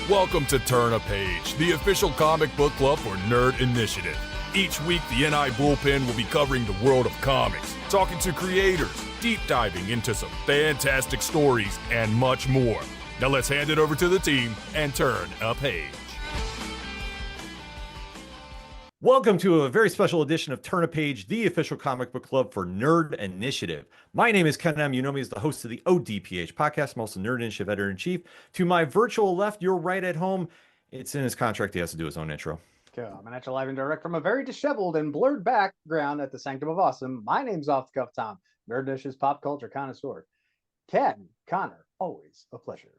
Welcome to Turn a Page, the official comic book club for Nerd Initiative. Each week, the NI Bullpen will be covering the world of comics, talking to creators, deep diving into some fantastic stories, and much more. Now let's hand it over to the team and turn a page. Welcome to a very special edition of Turn a Page, the official comic book club for Nerd Initiative. My name is Ken M. You know me as the host of the ODPH podcast. I'm also Nerd Initiative editor-in-chief. To my virtual left, you're right at home. It's in his contract. He has to do his own intro. I'm an actual live and direct from a very disheveled and blurred background at the Sanctum of Awesome. My name's Off the Cuff Tom, Nerd Initiative's pop culture connoisseur. Ken, Connor, always a pleasure.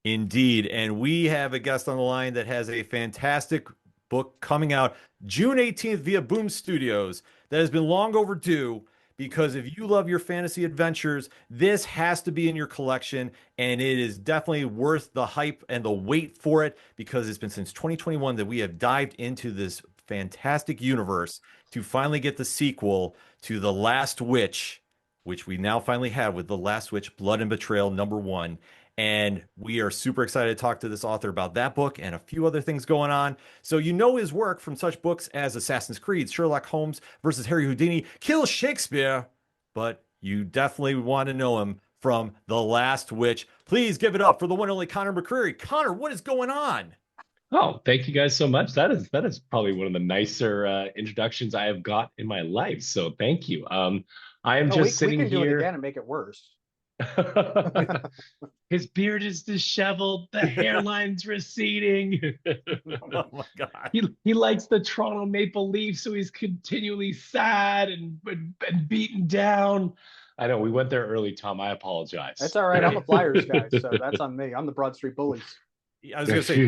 Indeed. And we have a guest on the line that has a fantastic book coming out June 18th via Boom Studios that has been long overdue, because if you love your fantasy adventures, this has to be in your collection, and it is definitely worth the hype and the wait for it, because it's been since 2021 that we have dived into this fantastic universe to finally get the sequel to The Last Witch, which we now finally have with The Last Witch, Blood and Betrayal #1. And we are super excited to talk to this author about that book and a few other things going on. So you know his work from such books as Assassin's Creed, Sherlock Holmes versus Harry Houdini, Kill Shakespeare, but you definitely want to know him from The Last Witch. Please give it up for the one and only CONOR McCREERY. Connor, what is going on? Oh, thank you guys so much. That is probably one of the nicer introductions I have got in my life. So thank you. I am just sitting here. We can do it again and make it worse. His beard is disheveled, the hairline's receding. Oh my God. He likes the Toronto Maple Leafs, so he's continually sad and beaten down. I know we went there early, Tom. I apologize. That's all right. I'm a Flyers guy, so that's on me. I'm the Broad Street Bullies. I was going to say,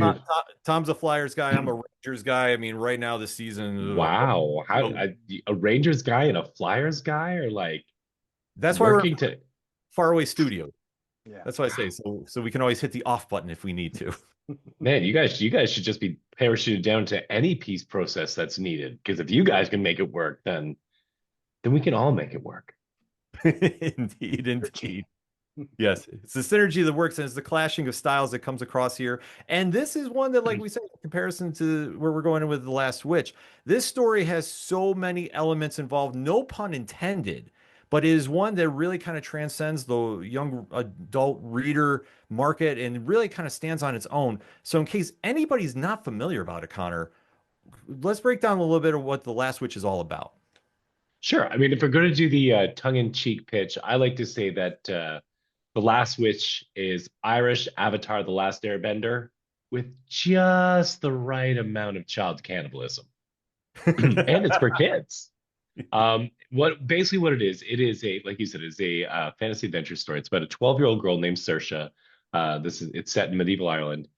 Tom's a Flyers guy. I'm a Rangers guy. I mean, right now this season. Wow. A Rangers guy and a Flyers guy are like that's why we're faraway studio. Yeah, that's what I say. So we can always hit the off button if we need to. Man, you guys should just be parachuted down to any peace process that's needed. Because if you guys can make it work, then we can all make it work. Indeed. Yes, it's the synergy that works, and it's the clashing of styles that comes across here. And this is one that, like we said, in comparison to where we're going with The Last Witch, this story has so many elements involved, no pun intended, but it is one that really kind of transcends the young adult reader market and really kind of stands on its own. So in case anybody's not familiar about it, Connor, let's break down a little bit of what The Last Witch is all about. Sure. I mean, if we're going to do the tongue-in-cheek pitch, I like to say that The Last Witch is Irish Avatar: The Last Airbender with just the right amount of child cannibalism. And it's for kids. What it is a, like you said, is a fantasy adventure story. It's about a 12-year-old girl named Saoirse. It's set in medieval Ireland.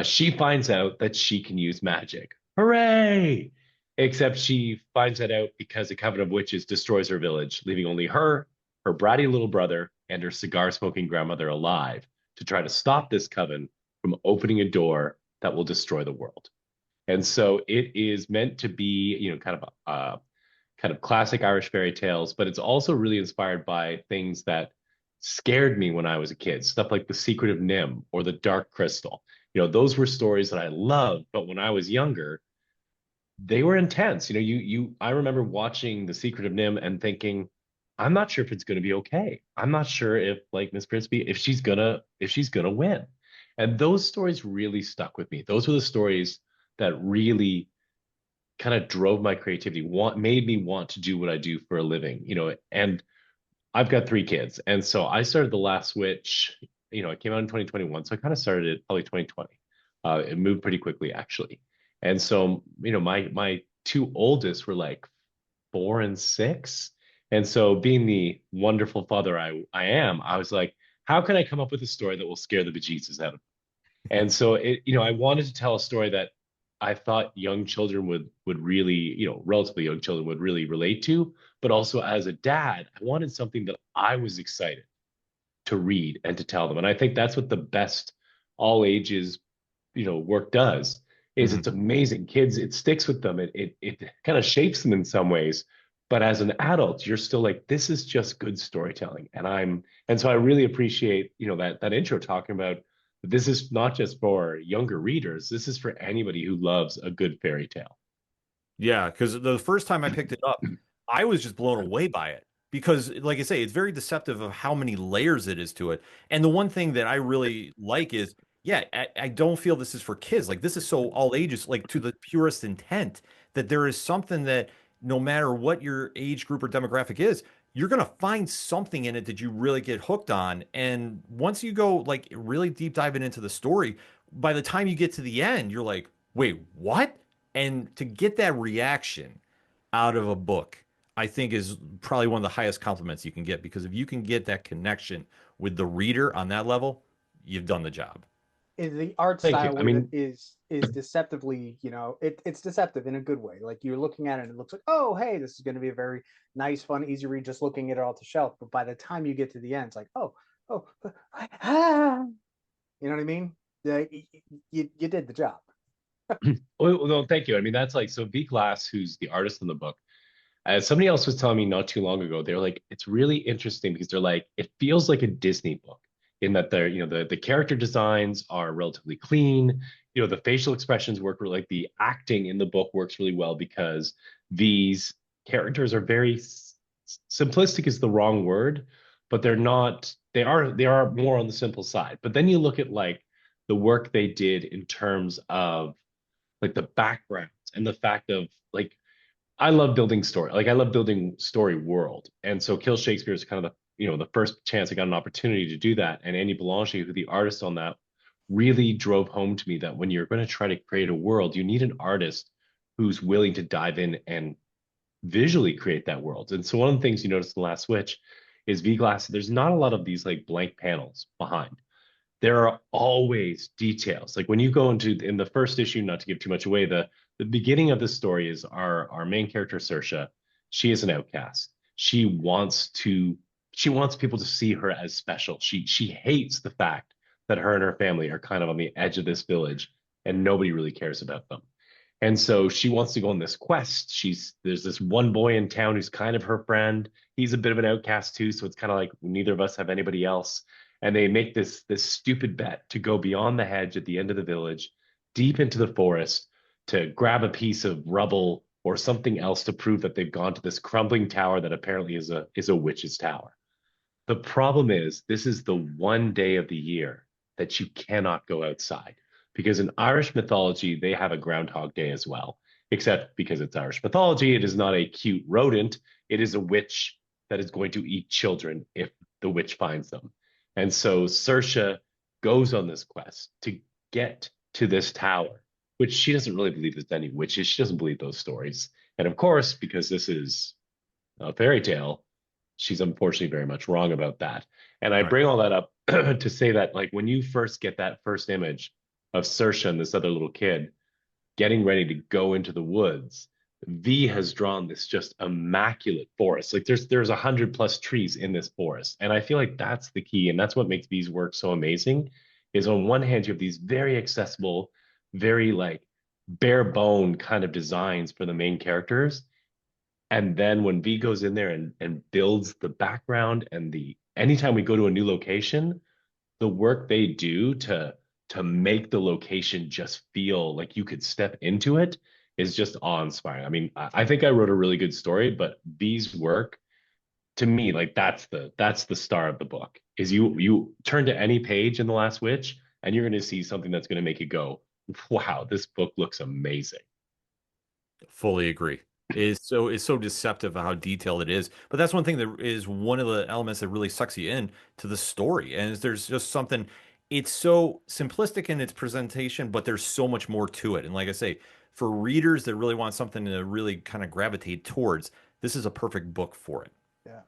She finds out that she can use magic. Hooray! Except she finds that out because a coven of witches destroys her village, leaving only her bratty little brother, and her cigar-smoking grandmother alive to try to stop this coven from opening a door that will destroy the world. And so it is meant to be, kind of classic Irish fairy tales, but it's also really inspired by things that scared me when I was a kid. Stuff like The Secret of Nim or The Dark Crystal. Those were stories that I loved, but when I was younger, they were intense. I remember watching The Secret of Nim and thinking, I'm not sure if it's going to be okay. I'm not sure if, like Miss Crispy, if she's gonna win. And those stories really stuck with me. Those were the stories that really kind of drove my creativity, made me want to do what I do for a living. And I've got 3 kids, and so I started The Last Witch. It came out in 2021, so I kind of started it probably 2020. It moved pretty quickly, actually. And so, my 2 oldest were like 4 and 6. And so being the wonderful father I am, I was like, how can I come up with a story that will scare the bejesus out of them? And so I wanted to tell a story that I thought young children would really, relatively young children would really relate to, but also as a dad, I wanted something that I was excited to read and to tell them. And I think that's what the best all ages, work does, is It's amazing. Kids, it sticks with them. It kind of shapes them in some ways. But as an adult, you're still like, this is just good storytelling. And so I really appreciate, that intro talking about But this is not just for younger readers. This is for anybody who loves a good fairy tale. Yeah, because the first time I picked it up, I was just blown away by it. Because, like I say, it's very deceptive of how many layers it is to it. And the one thing that I really like is, yeah, I don't feel this is for kids. Like, this is so all ages, like to the purest intent, that there is something that no matter what your age group or demographic is, you're going to find something in it that you really get hooked on. And once you go, like, really deep diving into the story, by the time you get to the end, you're like, wait, what? And to get that reaction out of a book, I think is probably one of the highest compliments you can get, because if you can get that connection with the reader on that level, you've done the job. Is the art Thank you. style I with it mean, is deceptively, it's deceptive in a good way. Like you're looking at it and it looks like, oh, hey, this is going to be a very nice, fun, easy read just looking at it off the shelf. But by the time you get to the end, it's like, oh, ah, you know what I mean? Yeah, you did the job. well, no, thank you. I mean, that's like, so V Glass, who's the artist in the book, as somebody else was telling me not too long ago, they're like, it's really interesting because they're like, it feels like a Disney book in that they're, the character designs are relatively clean. The facial expressions work really, like the acting in the book works really well because these characters are very simplistic is the wrong word, but they're not, they are more on the simple side. But then you look at like the work they did in terms of like the backgrounds and the fact of like I love building story. Like I love building story world. And so Kill Shakespeare is kind of the first chance I got an opportunity to do that. And Andy Belanger, who the artist on that, really drove home to me that when you're going to try to create a world, you need an artist who's willing to dive in and visually create that world. And so one of the things you notice in the Last Switch is V Glass, there's not a lot of these like blank panels behind. There are always details. Like when you go in the first issue, not to give too much away, the beginning of the story is our main character, Saoirse. She is an outcast. She wants people to see her as special. She hates the fact that her and her family are kind of on the edge of this village and nobody really cares about them. And so she wants to go on this quest. There's this one boy in town who's kind of her friend. He's a bit of an outcast too, so it's kind of like neither of us have anybody else. And they make this stupid bet to go beyond the hedge at the end of the village, deep into the forest, to grab a piece of rubble or something else to prove that they've gone to this crumbling tower that apparently is a witch's tower. The problem is this is the one day of the year that you cannot go outside because in Irish mythology, they have a Groundhog Day as well. Except because it's Irish mythology, it is not a cute rodent. It is a witch that is going to eat children if the witch finds them. And so Saoirse goes on this quest to get to this tower, which she doesn't really believe there's any witches. She doesn't believe those stories. And of course, because this is a fairy tale, she's unfortunately very much wrong about that. And I Right. bring all that up to say that, like, when you first get that first image of Saoirse and this other little kid getting ready to go into the woods, V has drawn this just immaculate forest. Like there's 100+ trees in this forest. And I feel like that's the key. And that's what makes V's work so amazing is on one hand, you have these very accessible, very like bare bone kind of designs for the main characters. And then when V goes in there and builds the background and anytime we go to a new location, the work they do to make the location just feel like you could step into it is just awe-inspiring. I mean, I think I wrote a really good story, but V's work, to me, like that's the star of the book. Is you turn to any page in The Last Witch, and you're going to see something that's going to make you go, "Wow, this book looks amazing." Fully agree. It's so deceptive how detailed it is. But that's one thing that is one of the elements that really sucks you in to the story. And there's just something, it's so simplistic in its presentation, but there's so much more to it. And like I say, for readers that really want something to really kind of gravitate towards, this is a perfect book for it. Yeah.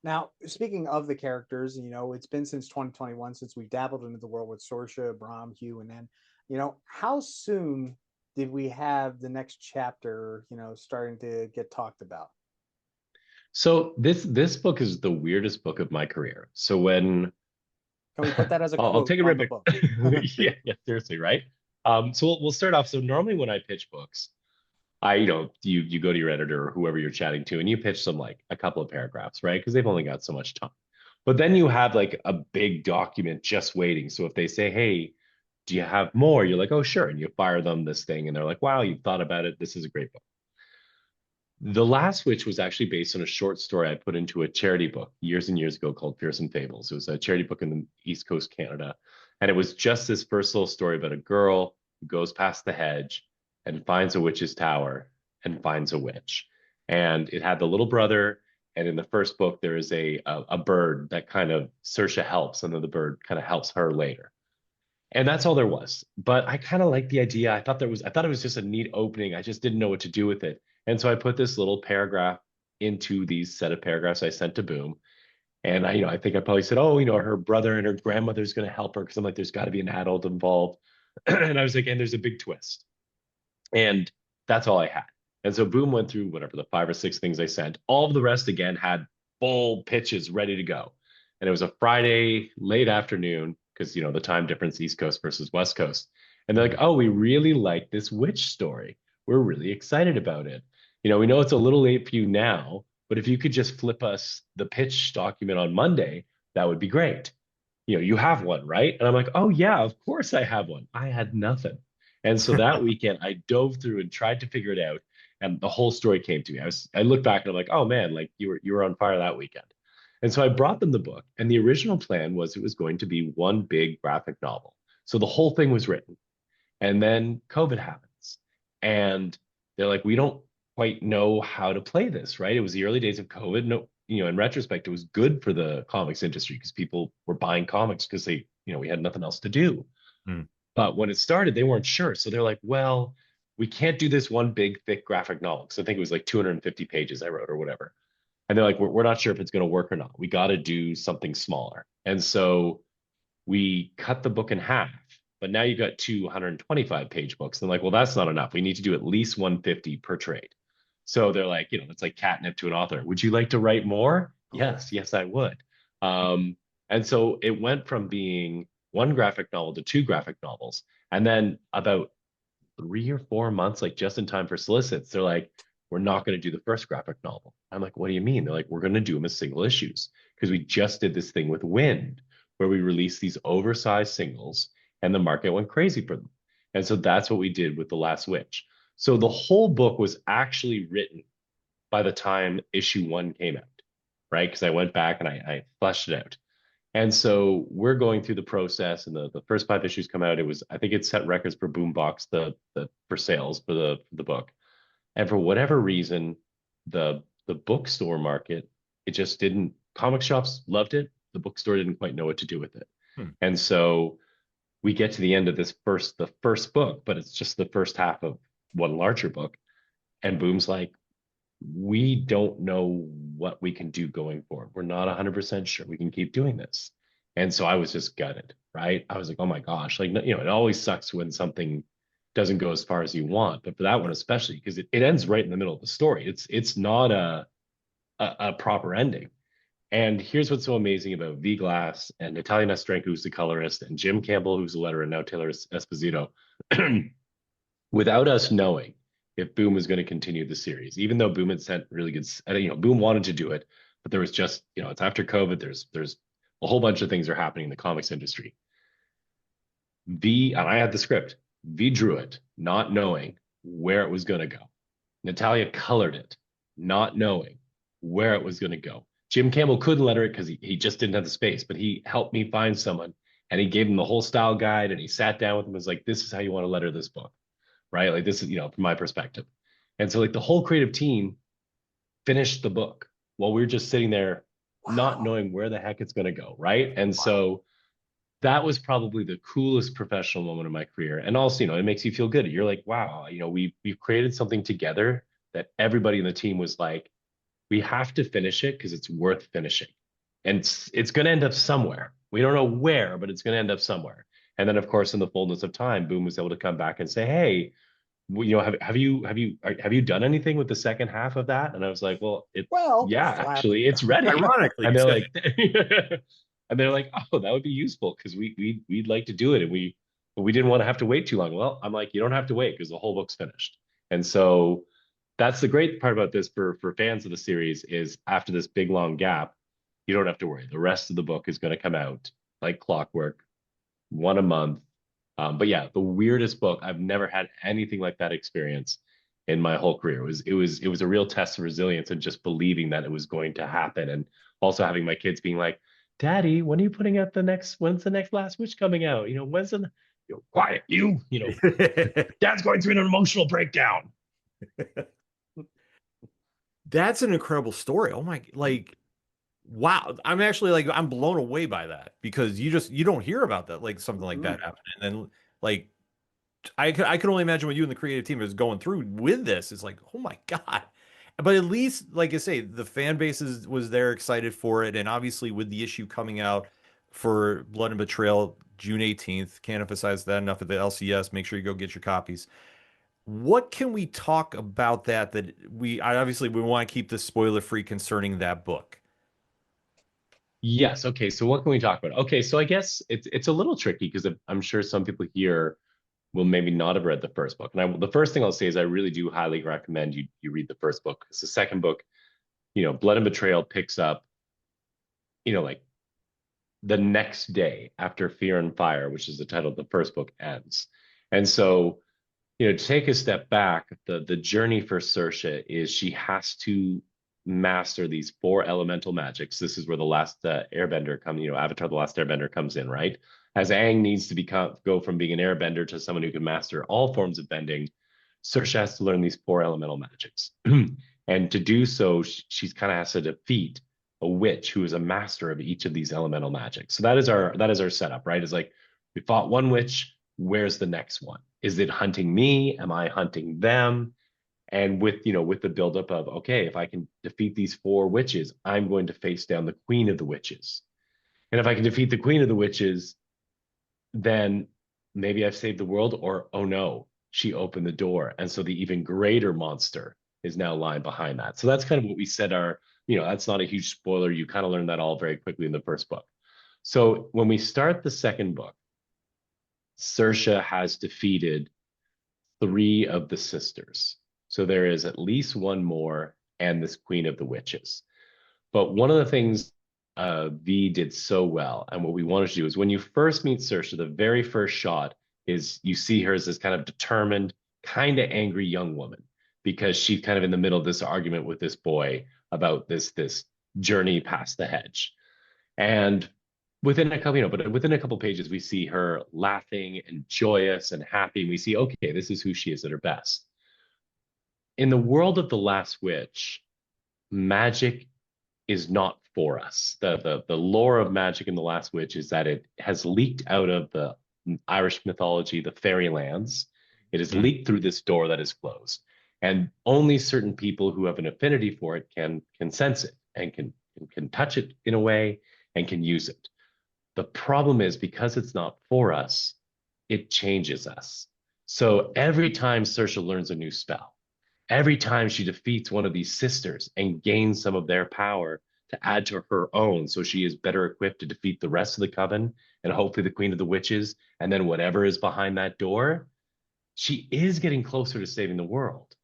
Now, speaking of the characters, it's been since 2021 since we dabbled into the world with Sorsha, Brahm, Hugh, and then, how soon did we have the next chapter, starting to get talked about? So this book is the weirdest book of my career. So when Can we put that as a I'll quote take a on the rip book? yeah, seriously, right? So we'll start off. So normally when I pitch books, you go to your editor or whoever you're chatting to, and you pitch them like a couple of paragraphs, right? Because they've only got so much time. But then you have like a big document just waiting. So if they say, hey, do you have more? You're like, oh, sure. And you fire them this thing. And they're like, wow, you've thought about it. This is a great book. The Last Witch was actually based on a short story I put into a charity book years and years ago called Fearsome Fables. It was a charity book in the East Coast Canada. And it was just this first little story about a girl who goes past the hedge and finds a witch's tower and finds a witch. And it had the little brother. And in the first book, there is a bird that kind of Saoirse helps, and then the bird kind of helps her later. And that's all there was. But I kind of liked the idea. I thought it was just a neat opening. I just didn't know what to do with it. And so I put this little paragraph into these set of paragraphs I sent to Boom. And I think I probably said, oh, her brother and her grandmother's going to help her, because I'm like, there's got to be an adult involved. And I was like, and there's a big twist. And that's all I had. And so Boom went through whatever the 5 or 6 things I sent. All of the rest again had full pitches ready to go. And it was a Friday late afternoon, because the time difference, East Coast versus West Coast. And they're like, oh, we really like this witch story. We're really excited about it. We know it's a little late for you now, but if you could just flip us the pitch document on Monday, that would be great. You have one, right? And I'm like, oh yeah, of course I have one. I had nothing. And so that weekend I dove through and tried to figure it out. And the whole story came to me. I looked back and I'm like, oh man, like you were on fire that weekend. And so I brought them the book, and the original plan was it was going to be one big graphic novel. So the whole thing was written. And then COVID happens. And they're like, we don't quite know how to play this, right? It was the early days of COVID. No, in retrospect, it was good for the comics industry because people were buying comics because we had nothing else to do. But when it started, they weren't sure. So they're like, well, we can't do this one big, thick graphic novel. So I think it was like 250 pages I wrote or whatever. And they're like, we're not sure if it's going to work or not. We got to do something smaller. And so we cut the book in half. But now you've got 225-page books. And like, well, that's not enough. We need to do at least 150 per trade. So they're like, it's like catnip to an author. Would you like to write more? Yes, I would. And so it went from being one graphic novel to 2 graphic novels. And then about 3 or 4 months, like just in time for solicits, they're like, we're not going to do the first graphic novel. I'm like, what do you mean? They're like, we're going to do them as single issues, because we just did this thing with Wind, where we released these oversized singles and the market went crazy for them. And so that's what we did with The Last Witch. So the whole book was actually written by the time issue 1 came out, right? Because I went back and I fleshed it out. And so we're going through the process, and the first 5 issues come out. I think it set records for Boombox, for sales for the book. And for whatever reason, the bookstore market, it just didn't. Comic shops loved it. The bookstore didn't quite know what to do with it. And so we get to the end of the first book, but it's just the first half of one larger book. And Boom's like, we don't know what we can do going forward. We're not 100% sure we can keep doing this. And so I was just gutted, right? I was like, oh my gosh, like, it always sucks when something doesn't go as far as you want, but for that one especially, because it ends right in the middle of the story. It's not a proper ending. And here's what's so amazing about V Glass and Natalia Nastrenko, who's the colorist, and Jim Campbell, who's the letterer, and now Taylor Esposito. Without us knowing if Boom was going to continue the series, even though Boom had sent really good, Boom wanted to do it, but there was just, it's after COVID. There's a whole bunch of things are happening in the comics industry. And I had the script. V drew it, not knowing where it was going to go. Natalia colored it, not knowing where it was going to go. Jim Campbell couldn't letter it because he just didn't have the space, but he helped me find someone, and he gave him the whole style guide, and he sat down with him and was like, this is how you want to letter this book, right? Like, this is, from my perspective. And so like the whole creative team finished the book while we were just sitting there, not knowing where the heck it's going to go, right? And so that was probably the coolest professional moment of my career. And also, it makes you feel good. You're like, wow, we've created something together that everybody in the team was like, we have to finish it because it's worth finishing. And it's going to end up somewhere. We don't know where, but it's going to end up somewhere. And then, of course, in the fullness of time, Boom was able to come back and say, hey, have you done anything with the second half of that? And I was like, actually, it's ready. Ironically, and they're like, and they're like, oh, that would be useful because we'd like to do it, and we didn't want to have to wait too long. Well, I'm like, you don't have to wait because the whole book's finished. And so that's the great part about this for fans of the series is after this big long gap, you don't have to worry. The rest of the book is going to come out like clockwork, one a month. But yeah, the weirdest book. I've never had anything like that experience in my whole career. It was a real test of resilience and just believing that it was going to happen, and also having my kids being like, "Daddy, when are you putting out the next? When's the next Last Witch coming out? You know, when's the quiet you know, Dad's going through an emotional breakdown." That's an incredible story. Oh my, like, wow. I'm actually like, I'm blown away by that, because you don't hear about that, like something like that happening. And then like, I can only imagine what you and the creative team is going through with this. It's like, oh my God. But at least, like I say, the fan base was there excited for it. And obviously with the issue coming out for Blood and Betrayal, June 18th, can't emphasize that enough at the LCS. Make sure you go get your copies. What can we talk about that obviously we want to keep this spoiler free concerning that book? Yes. Okay. So what can we talk about? Okay. So I guess it's a little tricky because I'm sure some people here will maybe not have read the first book. And the first thing I'll say is I really do highly recommend you read the first book, because the second book, Blood and Betrayal picks up, like the next day after Fear and Fire, which is the title of the first book, ends. And so, to take a step back, the journey for Saoirse is she has to master these 4 elemental magics. This is where the last airbender Avatar the Last Airbender comes in, right? As Aang needs to go from being an airbender to someone who can master all forms of bending, Saoirse has to learn these 4 elemental magics. And to do so, she's kind of has to defeat a witch who is a master of each of these elemental magics. So that is our setup, right? It's like, we fought one witch, where's the next one? Is it hunting me? Am I hunting them? And with the buildup of, okay, if I can defeat these 4 witches, I'm going to face down the queen of the witches. And if I can defeat the queen of the witches, then maybe I've saved the world, or oh no, she opened the door. And so the even greater monster is now lying behind that. So that's kind of what we said that's not a huge spoiler. You kind of learn that all very quickly in the first book. So when we start the second book, Saoirse has defeated 3 of the sisters. So there is at least one more, and this queen of the witches. But one of the things V did so well, and what we wanted to do, is when you first meet Saoirse, the very first shot is you see her as this kind of determined, kind of angry young woman, because she's kind of in the middle of this argument with this boy about this journey past the hedge. And within a couple pages, we see her laughing and joyous and happy. And we see, okay, this is who she is at her best. In the world of The Last Witch, magic is not for us. The lore of magic in The Last Witch is that it has leaked out of the Irish mythology, the fairy lands. It has leaked through this door that is closed. And only certain people who have an affinity for it can sense it and can touch it in a way and can use it. The problem is, because it's not for us, it changes us. So every time Saoirse learns a new spell, every time she defeats one of these sisters and gains some of their power to add to her own, so she is better equipped to defeat the rest of the coven and hopefully the queen of the witches, and then whatever is behind that door, she is getting closer to saving the world,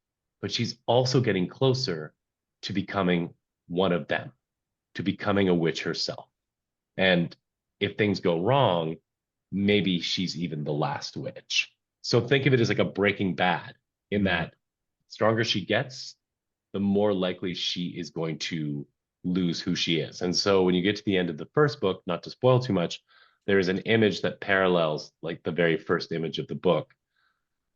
but she's also getting closer to becoming one of them, to becoming a witch herself. And if things go wrong, maybe she's even the last witch. So think of it as like a Breaking Bad, in that stronger she gets, the more likely she is going to lose who she is. And so when you get to the end of the first book, not to spoil too much, there is an image that parallels like the very first image of the book,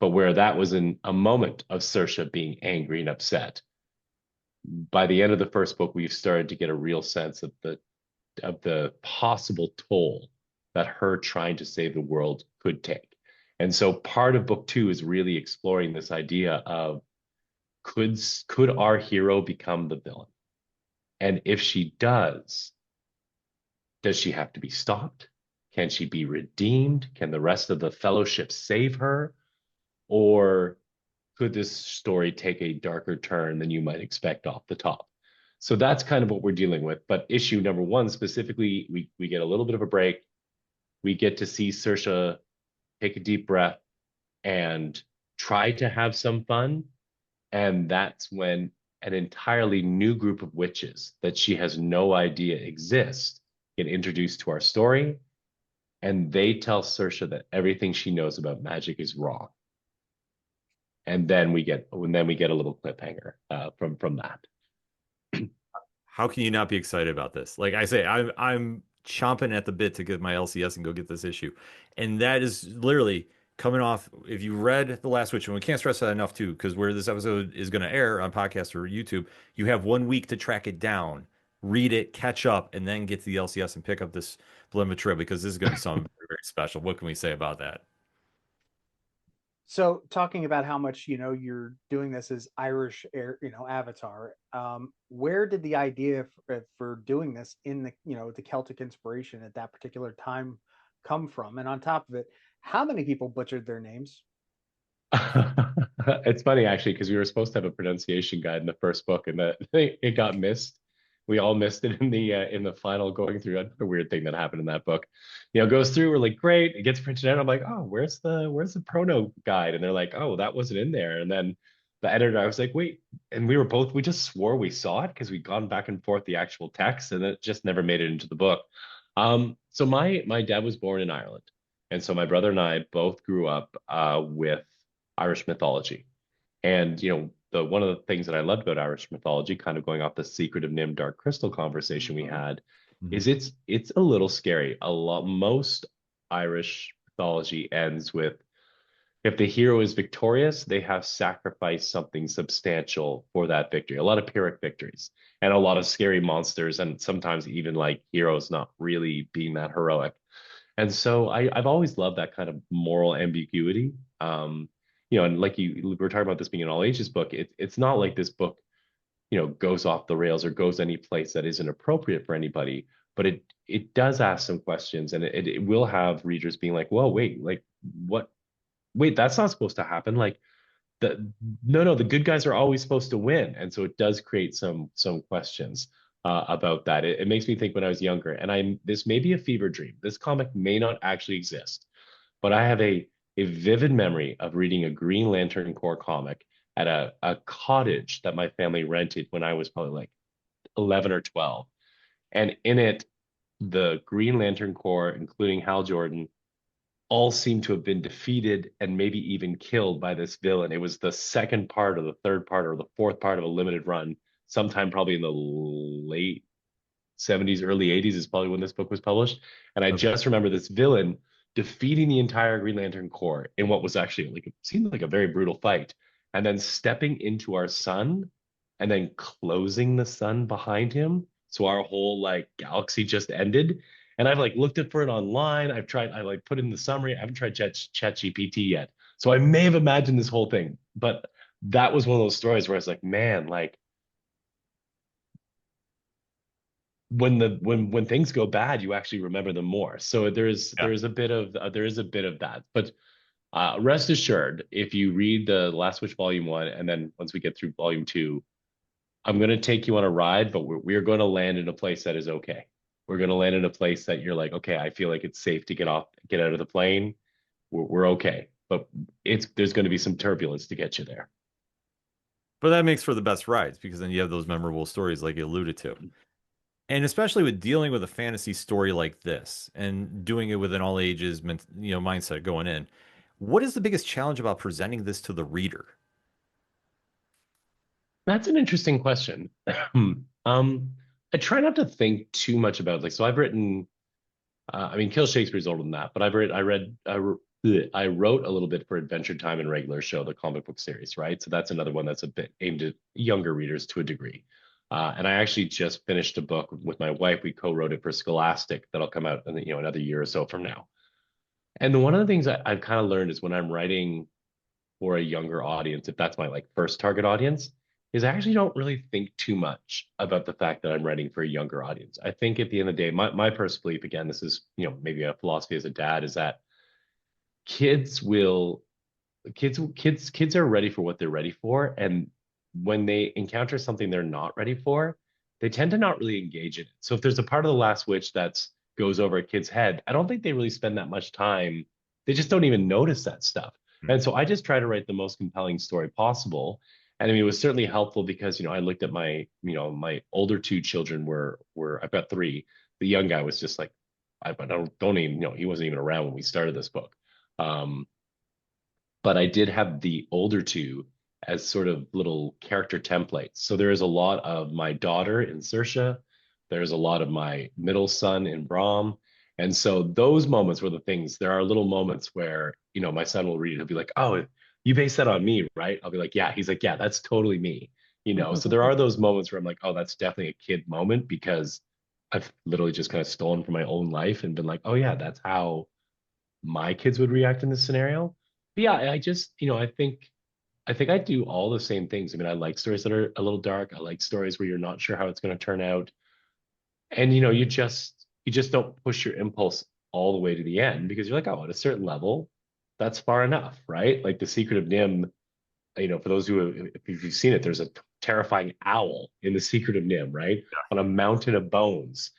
but where that was in a moment of Saoirse being angry and upset. By the end of the first book, we've started to get a real sense of the possible toll that her trying to save the world could take. And so part of book 2 is really exploring this idea of, could our hero become the villain? And if she does she have to be stopped? Can she be redeemed? Can the rest of the fellowship save her? Or could this story take a darker turn than you might expect off the top? So that's kind of what we're dealing with. But issue number 1 specifically, we get a little bit of a break. We get to see Saoirse take a deep breath and try to have some fun. And that's when an entirely new group of witches that she has no idea exist get introduced to our story, and they tell Saoirse that everything she knows about magic is wrong. And then we get a little cliffhanger from that. How can you not be excited about this? Like I say, I'm chomping at the bit to get my LCS and go get this issue. And that is literally coming off. If you read The Last Witch, and we can't stress that enough too, because where this episode is going to air on podcast or YouTube, you have 1 week to track it down, read it, catch up, and then get to the LCS and pick up this Blend Betrayal, because this is going to be something very, very special. What can we say about that? So talking about how much, you're doing this as Irish, Avatar, where did the idea for doing this in the Celtic inspiration at that particular time come from? And on top of it, how many people butchered their names? It's funny actually, because we were supposed to have a pronunciation guide in the first book, and that it got missed. We all missed it in the final going through. Another weird thing that happened in that book, goes through. We're like, great, it gets printed out. I'm like, oh, where's the prono guide? And they're like, oh, that wasn't in there. And then the editor, I was like, wait, and we just swore we saw it because we'd gone back and forth the actual text, and it just never made it into the book. So my dad was born in Ireland, and so my brother and I both grew up with Irish mythology, and one of the things that I loved about Irish mythology, kind of going off the Secret of Nim Dark Crystal conversation we had, is it's a little scary. Most Irish mythology ends with, if the hero is victorious, they have sacrificed something substantial for that victory. A lot of Pyrrhic victories and a lot of scary monsters, and sometimes even like heroes not really being that heroic. And so I've always loved that kind of moral ambiguity. And like we were talking about this being an all ages book, it's not like this book, goes off the rails or goes any place that isn't appropriate for anybody, but it does ask some questions, and it will have readers being like, whoa, wait, like what? Wait, that's not supposed to happen. Like the good guys are always supposed to win. And so it does create some questions about that. It makes me think when I was younger, and this may be a fever dream. This comic may not actually exist, but I have a vivid memory of reading a Green Lantern Corps comic at a cottage that my family rented when I was probably like 11 or 12. And in it, the Green Lantern Corps, including Hal Jordan, all seem to have been defeated and maybe even killed by this villain. It was the second part or the third part or the fourth part of a limited run, sometime probably in the late 70s, early 80s is probably when this book was published. And I just remember this villain defeating the entire Green Lantern Corps in what was actually it seemed like a very brutal fight, and then stepping into our sun and then closing the sun behind him. So our whole galaxy just ended. And I've looked for it online. I put in the summary. I haven't tried ChatGPT yet. So I may have imagined this whole thing, but that was one of those stories where I was like, man, when things go bad, you actually remember them more. So there is a bit of that. But rest assured, if you read The Last Witch Volume 1, and then once we get through Volume 2, I'm going to take you on a ride, but we're going to land in a place that is okay. We're going to land in a place that you're like, okay, I feel like it's safe to get out of the plane. We're okay, but there's going to be some turbulence to get you there. But that makes for the best rides, because then you have those memorable stories like you alluded to. And especially with dealing with a fantasy story like this and doing it with an all ages mindset going in, what is the biggest challenge about presenting this to the reader? That's an interesting question. I try not to think too much about so I've written, Kill Shakespeare is older than that, but I wrote a little bit for Adventure Time and Regular Show, the comic book series, right? So that's another one that's a bit aimed at younger readers to a degree. And I actually just finished a book with my wife. We co-wrote it for Scholastic that'll come out in another year or so from now. And one of the things I've kind of learned is when I'm writing for a younger audience, if that's my first target audience, is I actually don't really think too much about the fact that I'm writing for a younger audience. I think at the end of the day, my personal belief, again, this is maybe a philosophy as a dad, is that kids are ready for what they're ready for, and when they encounter something they're not ready for, they tend to not really engage in it. So if there's a part of The Last Witch that goes over a kid's head, I don't think they really spend that much time. They just don't even notice that stuff. And so I just try to write the most compelling story possible. And I mean, it was certainly helpful because, I looked at my older two children I've got three. The young guy was just like, I don't even, he wasn't even around when we started this book. Um, but I did have the older two as sort of little character templates. So there is a lot of my daughter in Saoirse. There's a lot of my middle son in Brahm. And so those moments were the things. There are little moments where, my son will read it. He'll be like, "Oh, you based that on me, right?" I'll be like, "Yeah." He's like, "Yeah, that's totally me." So there are those moments where I'm like, "Oh, that's definitely a kid moment," because I've literally just kind of stolen from my own life and been like, "Oh yeah, that's how my kids would react in this scenario." But yeah, I just, I think I do all the same things. I mean, I like stories that are a little dark. I like stories where you're not sure how it's going to turn out. And you just don't push your impulse all the way to the end because you're like, oh, at a certain level, that's far enough, right? Like The Secret of Nim, for those if you've seen it, there's a terrifying owl in The Secret of Nim, right? On a mountain of bones.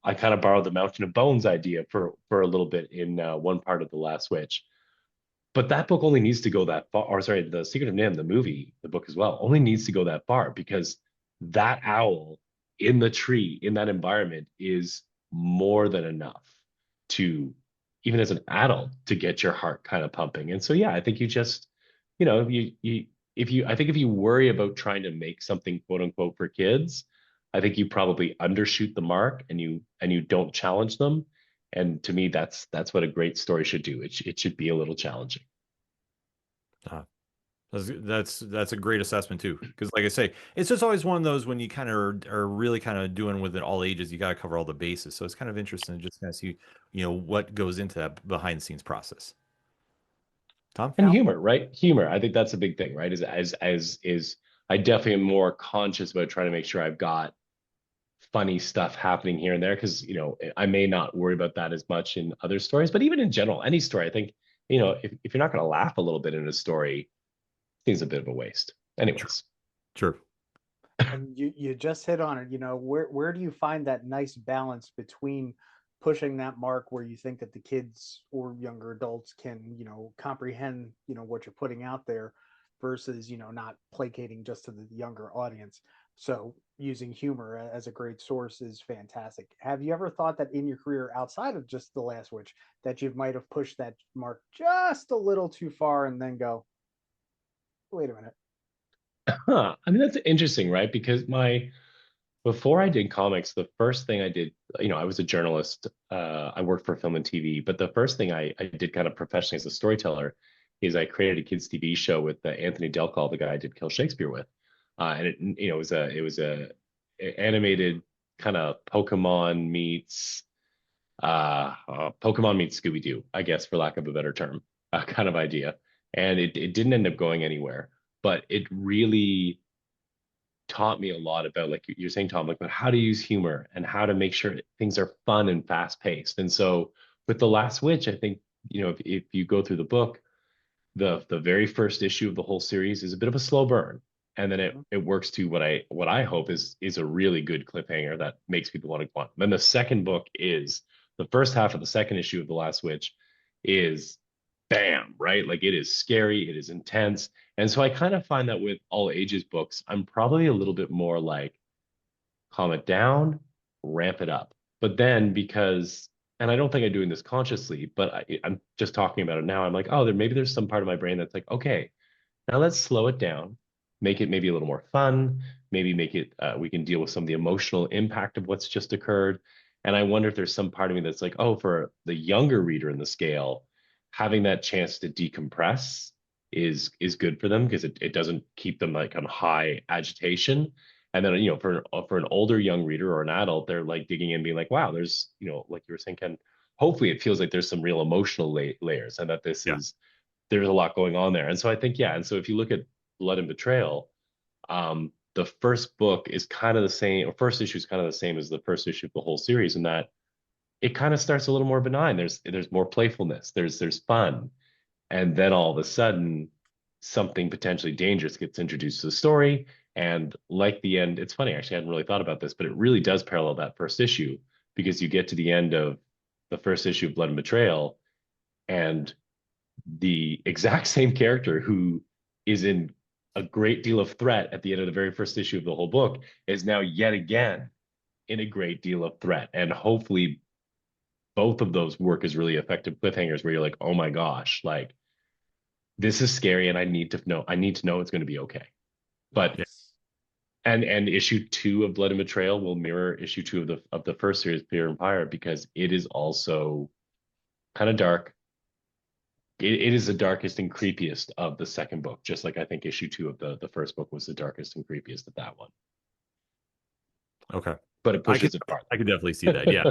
I kind of borrowed the mountain of bones idea for a little bit in one part of The Last Witch. But that book only needs to go that far, or sorry, The Secret of Nim, the movie, the book as well, only needs to go that far because that owl in the tree, in that environment, is more than enough to, even as an adult, to get your heart kind of pumping. And so, yeah, I think you just, I think if you worry about trying to make something quote unquote for kids, I think you probably undershoot the mark and you don't challenge them. And to me, that's what a great story should do. It should be a little challenging. Uh, that's a great assessment too, because like I say, it's just always one of those when you kind of are really kind of doing with it all ages, you got to cover all the bases. So it's kind of interesting to just kind of see, what goes into that behind the scenes process. Tom? And humor, right? Humor. I think that's a big thing, right? Is I definitely am more conscious about trying to make sure I've got funny stuff happening here and there because I may not worry about that as much in other stories, but even in general, any story, I think if you're not going to laugh a little bit in a story, it seems a bit of a waste. Anyways, Sure. And you just hit on it. Where do you find that nice balance between pushing that mark where you think that the kids or younger adults can comprehend what you're putting out there versus not placating just to the younger audience. So using humor as a great source is fantastic. Have you ever thought that in your career outside of just The Last Witch that you might have pushed that mark just a little too far and then go, wait a minute? I mean, that's interesting, right? Because before I did comics, the first thing I did, I was a journalist. I worked for film and TV, but the first thing I did kind of professionally as a storyteller is I created a kids TV show with Anthony Delcall, the guy I did Kill Shakespeare with, and it was a animated kind of Pokemon meets Scooby Doo, I guess, for lack of a better term, kind of idea. And it didn't end up going anywhere, but it really taught me a lot about, like you're saying, Tom, like about how to use humor and how to make sure things are fun and fast paced. And so with The Last Witch, I think, if you go through the book, the very first issue of the whole series is a bit of a slow burn. And then it works to what I hope is a really good cliffhanger that makes people want to go on. Then the second book is the first half of the second issue of The Last Witch is bam, right? Like it is scary, it is intense. And so I kind of find that with all ages books, I'm probably a little bit more like calm it down, ramp it up. But then and I don't think I'm doing this consciously, but I'm just talking about it now. I'm like, oh, maybe there's some part of my brain that's like, okay, now let's slow it down, make it maybe a little more fun, maybe make it, we can deal with some of the emotional impact of what's just occurred. And I wonder if there's some part of me that's like, oh, for the younger reader in the scale, having that chance to decompress is good for them because it doesn't keep them like on high agitation. And then, for an older young reader or an adult, they're like digging in, being like, wow, there's, like you were saying, Ken, hopefully it feels like there's some real emotional layers and that there's a lot going on there. And so I think, yeah. And so if you look at Blood and Betrayal, the first book is kind of the same, or first issue is kind of the same as the first issue of the whole series, in that it kind of starts a little more benign. There's more playfulness. There's fun, and then all of a sudden, something potentially dangerous gets introduced to the story. And like the end, it's funny actually. I hadn't really thought about this, but it really does parallel that first issue because you get to the end of the first issue of Blood and Betrayal, and the exact same character who is in a great deal of threat at the end of the very first issue of the whole book is now yet again in a great deal of threat. And hopefully both of those work as really effective cliffhangers where you're like, oh my gosh, like this is scary and I need to know it's going to be okay. But Yes. and issue 2 of Blood and Betrayal will mirror issue 2 of the first series, Fear and Empire, because it is also kind of dark. It is the darkest and creepiest of the second book, just like I think issue 2 of the first book was the darkest and creepiest of that one. Okay. But it pushes it I could definitely see that. Yeah.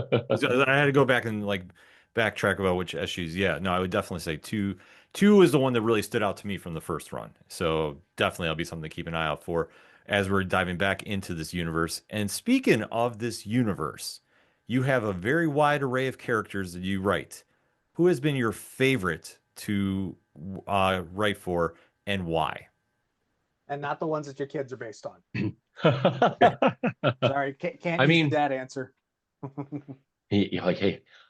I had to go back and like backtrack about which issues. Yeah, no, I would definitely say two is the one that really stood out to me from the first run. So definitely that'll be something to keep an eye out for as we're diving back into this universe. And speaking of this universe, you have a very wide array of characters that you write. Who has been your favorite to write for and why? And not the ones that your kids are based on. I Sorry, can't use mean, the dad answer. hey,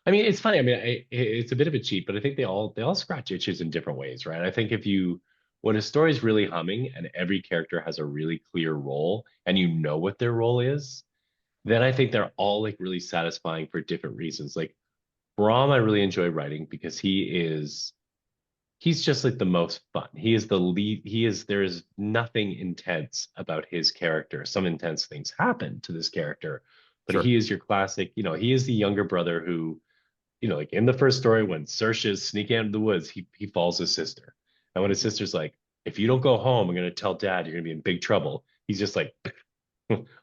I mean, it's funny. I mean, it's a bit of a cheat, but I think they all scratch itches in different ways, right? I think when a story is really humming and every character has a really clear role and you know what their role is, then I think they're all like really satisfying for different reasons. Like Brahm, I really enjoy writing because he's just like the most fun. He is the lead. There is nothing intense about his character. Some intense things happen to this character, but Sure. he is your classic, he is the younger brother who, like in the first story, when Saoirse is sneaking out of the woods, he follows his sister. And when his sister's like, if you don't go home, I'm going to tell dad you're going to be in big trouble. He's just like,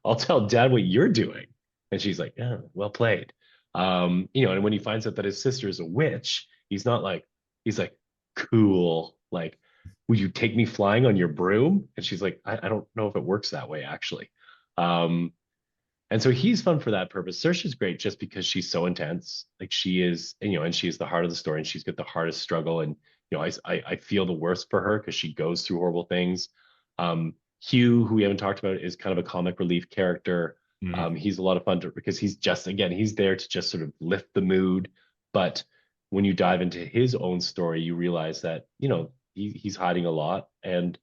I'll tell dad what you're doing. And she's like, yeah, well played. And when he finds out that his sister is a witch, he's like, cool. Like, would you take me flying on your broom? And she's like, I don't know if it works that way, actually. And so he's fun for that purpose. Saoirse's great just because she's so intense. Like she is, and she's the heart of the story and she's got the hardest struggle. And, I feel the worst for her because she goes through horrible things. Hugh, who we haven't talked about, is kind of a comic relief character. Mhm. He's a lot of fun because he's there to just sort of lift the mood. But when you dive into his own story, you realize that, he's hiding a lot and,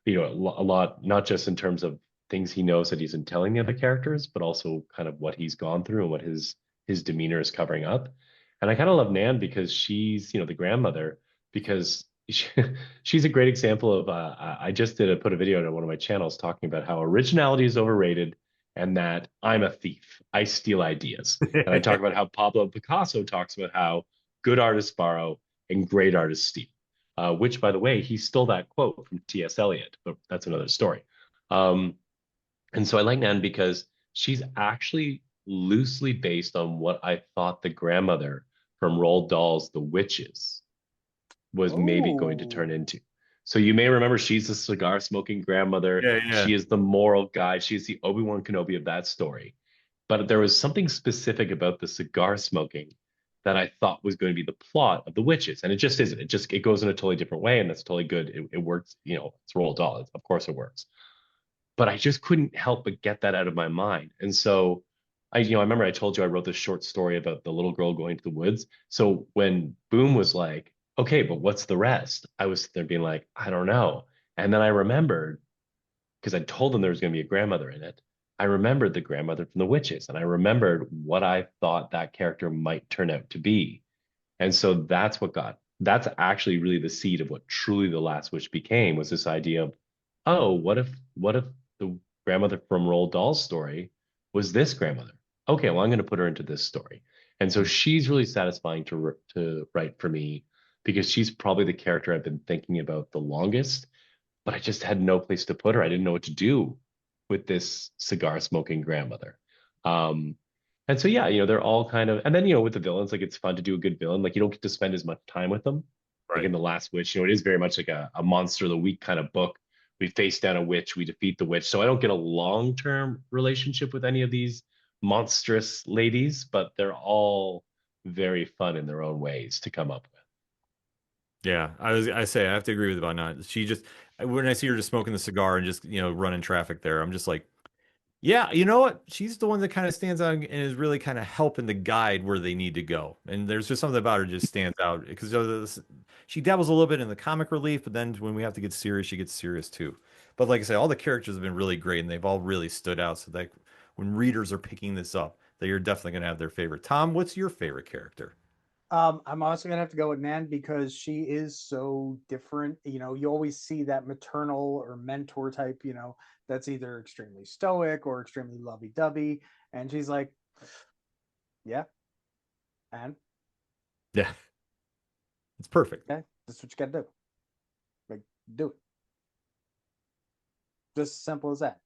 a lot, not just in terms of things he knows that he isn't telling the other characters, but also kind of what he's gone through and what his demeanor is covering up. And I kind of love Nan because she's, the grandmother, because she's a great example of I just put a video on one of my channels talking about how originality is overrated and that I'm a thief. I steal ideas. And I talk about how Pablo Picasso talks about how good artists borrow and great artists steal. Which, by the way, he stole that quote from T.S. Eliot, but that's another story. And so I like Nan because she's actually loosely based on what I thought the grandmother from Roald Dahl's The Witches was maybe going to turn into. So you may remember she's the cigar smoking grandmother. Yeah. She is the moral guide. She's the Obi-Wan Kenobi of that story. But there was something specific about the cigar smoking that I thought was going to be the plot of The Witches. And it just isn't. It goes in a totally different way. And that's totally good. It works. It's Roald Dahl. Of course it works. But I just couldn't help but get that out of my mind. And so I remember I told you I wrote this short story about the little girl going to the woods. So when Boom was like, okay, but what's the rest? I was there being like, I don't know. And then I remembered, because I told them there was going to be a grandmother in it. I remembered the grandmother from The Witches, and I remembered what I thought that character might turn out to be. And so that's actually really the seed of what truly The Last Wish became, was this idea of, oh, what if the grandmother from Roald Dahl's story was this grandmother? Okay, well, I'm going to put her into this story. And so she's really satisfying to write for me because she's probably the character I've been thinking about the longest, but I just had no place to put her. I didn't know what to do with this cigar smoking grandmother. And so, yeah, they're all kind of, and then, with the villains, like it's fun to do a good villain. Like you don't get to spend as much time with them. Like Right. in The Last Witch, it is very much like a monster of the week kind of book. We face down a witch, we defeat the witch. So I don't get a long-term relationship with any of these monstrous ladies, but they're all very fun in their own ways to come up with. Yeah, I say I have to agree with about not. She just when I see her just smoking the cigar and just running traffic there, I'm just like, Yeah, you know what? She's the one that kind of stands out and is really kind of helping the guide where they need to go. And there's just something about her just stands out because she dabbles a little bit in the comic relief, but then when we have to get serious, she gets serious too. But like I said, all the characters have been really great and they've all really stood out. So that when readers are picking this up, they are definitely going to have their favorite. Tom, what's your favorite character? I'm also gonna have to go with Nan because she is so different. You know, you always see that maternal or mentor type, you know, that's either extremely stoic or extremely lovey-dovey. And she's like, yeah, and Yeah, it's perfect. okay, that's what you gotta do. Like, do it. Just as simple as that.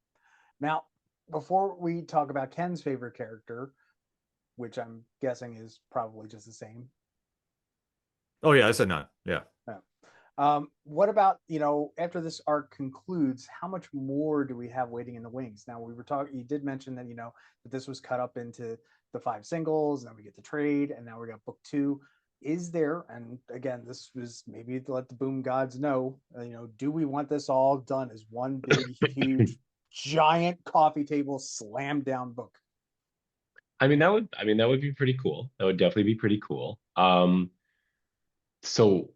Now, before we talk about Ken's favorite character, which I'm guessing is probably just the same. Oh yeah, I said none. Yeah. Yeah. What about, you know, after this arc concludes, how much more do we have waiting in the wings? Now, we were talking, you did mention that, you know, that this was cut up into the 5 singles, and then we get the trade, and now we got book 2. Is there, and again, this was maybe to let the boom gods know, you know, do we want this all done as one big, huge, giant coffee table slam down book? that would be pretty cool. That would definitely be pretty cool. So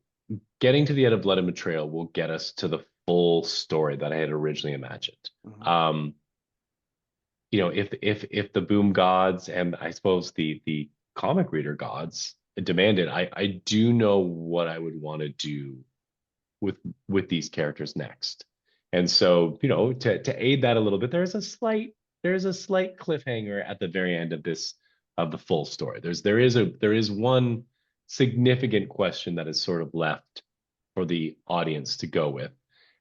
getting to the end of Blood and Betrayal will get us to the full story that I had originally imagined. Mhm. You know, if the boom gods and I suppose the comic reader gods demand it, I do know what I would want to do with these characters next. And so, you know, to aid that a little bit, there's a slight cliffhanger at the very end of the full story. There is one significant question that is sort of left for the audience to go with.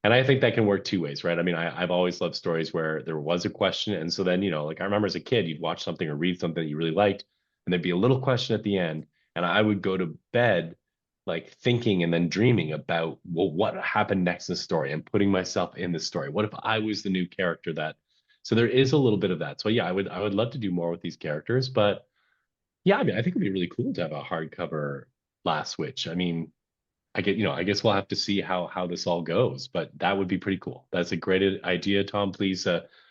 And I think that can work two ways, right? I mean, I've always loved stories where there was a question. And so then, you know, like I remember as a kid, you'd watch something or read something that you really liked, and there'd be a little question at the end. And I would go to bed like thinking and then dreaming about, well, what happened next in the story and putting myself in the story. What if I was the new character that, so there is a little bit of that. So yeah, I would love to do more with these characters, but yeah, I mean, I think it'd be really cool to have a hardcover Last Switch. I mean, I guess we'll have to see how this all goes, but that would be pretty cool. That's a great idea, Tom. Please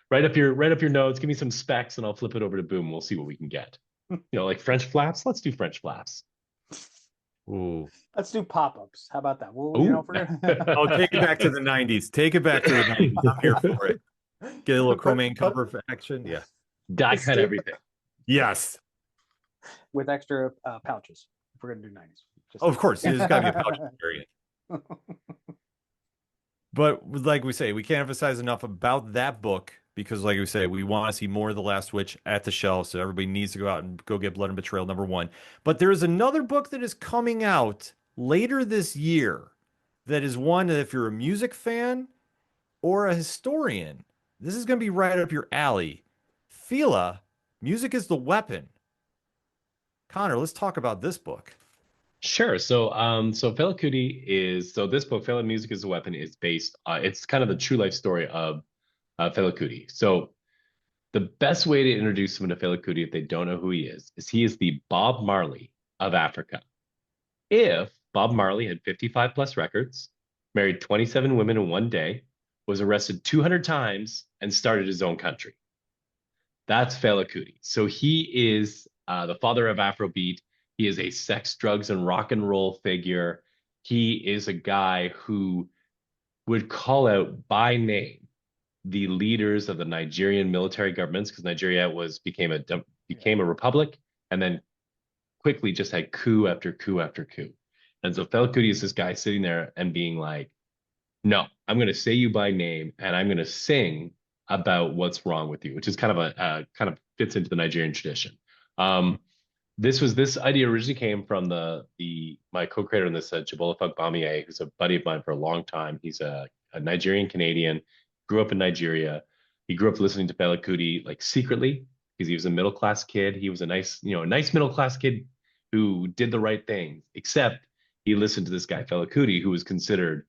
write up your notes, give me some specs, and I'll flip it over to Boom. We'll see what we can get. You know, like French flaps. Let's do French flaps. Ooh. Let's do pop-ups. How about that? Well, Ooh. you know, if we're gonna Oh, take it back to the 90s. Take it back to the 90s. I'm here for it. Get a little chromaine cover for action. Yeah. Die cut everything. Yes. with extra pouches. If we're gonna do 90s. Oh, of course, there's got to be a pouch variant. But like we say, we can't emphasize enough about that book because, like we say, we want to see more of The Last Witch at the shelf. So everybody needs to go out and go get Blood and Betrayal #1. But there is another book that is coming out later this year that is one that if you're a music fan or a historian, this is going to be right up your alley. Fela, Music is the Weapon. Connor, let's talk about this book. Sure. So Fela Kuti this book, Fela Music is a Weapon, is based. It's kind of the true life story of Fela Kuti. So the best way to introduce someone to Fela Kuti, if they don't know who he is he is the Bob Marley of Africa. If Bob Marley had 55 plus records, married 27 women in one day, was arrested 200 times, and started his own country. That's Fela Kuti. So he is the father of Afrobeat. He is a sex, drugs, and rock and roll figure. He is a guy who would call out by name the leaders of the Nigerian military governments, because Nigeria became a republic, and then quickly just had coup after coup after coup. And so Fela Kuti is this guy sitting there and being like, no, I'm going to say you by name, and I'm going to sing about what's wrong with you, which is kind of fits into the Nigerian tradition. This idea originally came from my co-creator in this, Jabola Fagbamie, who's a buddy of mine for a long time. He's a Nigerian Canadian, grew up in Nigeria. He grew up listening to Fela Kuti like secretly because he was a middle class kid. He was a nice middle class kid who did the right things, except he listened to this guy Fela Kuti, who was considered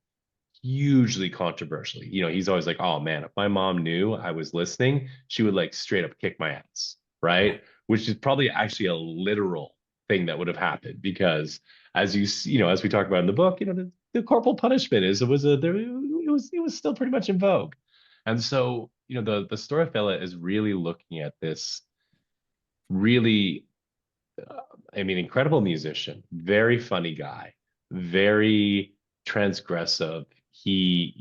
hugely controversial. You know, he's always like, oh man, if my mom knew I was listening, she would like straight up kick my ass, right? Which is probably actually a literal thing that would have happened, because as as we talk about in the book, the corporal punishment it was still pretty much in vogue. And so, the story of Fela is really looking at this really, incredible musician, very funny guy, very transgressive. He,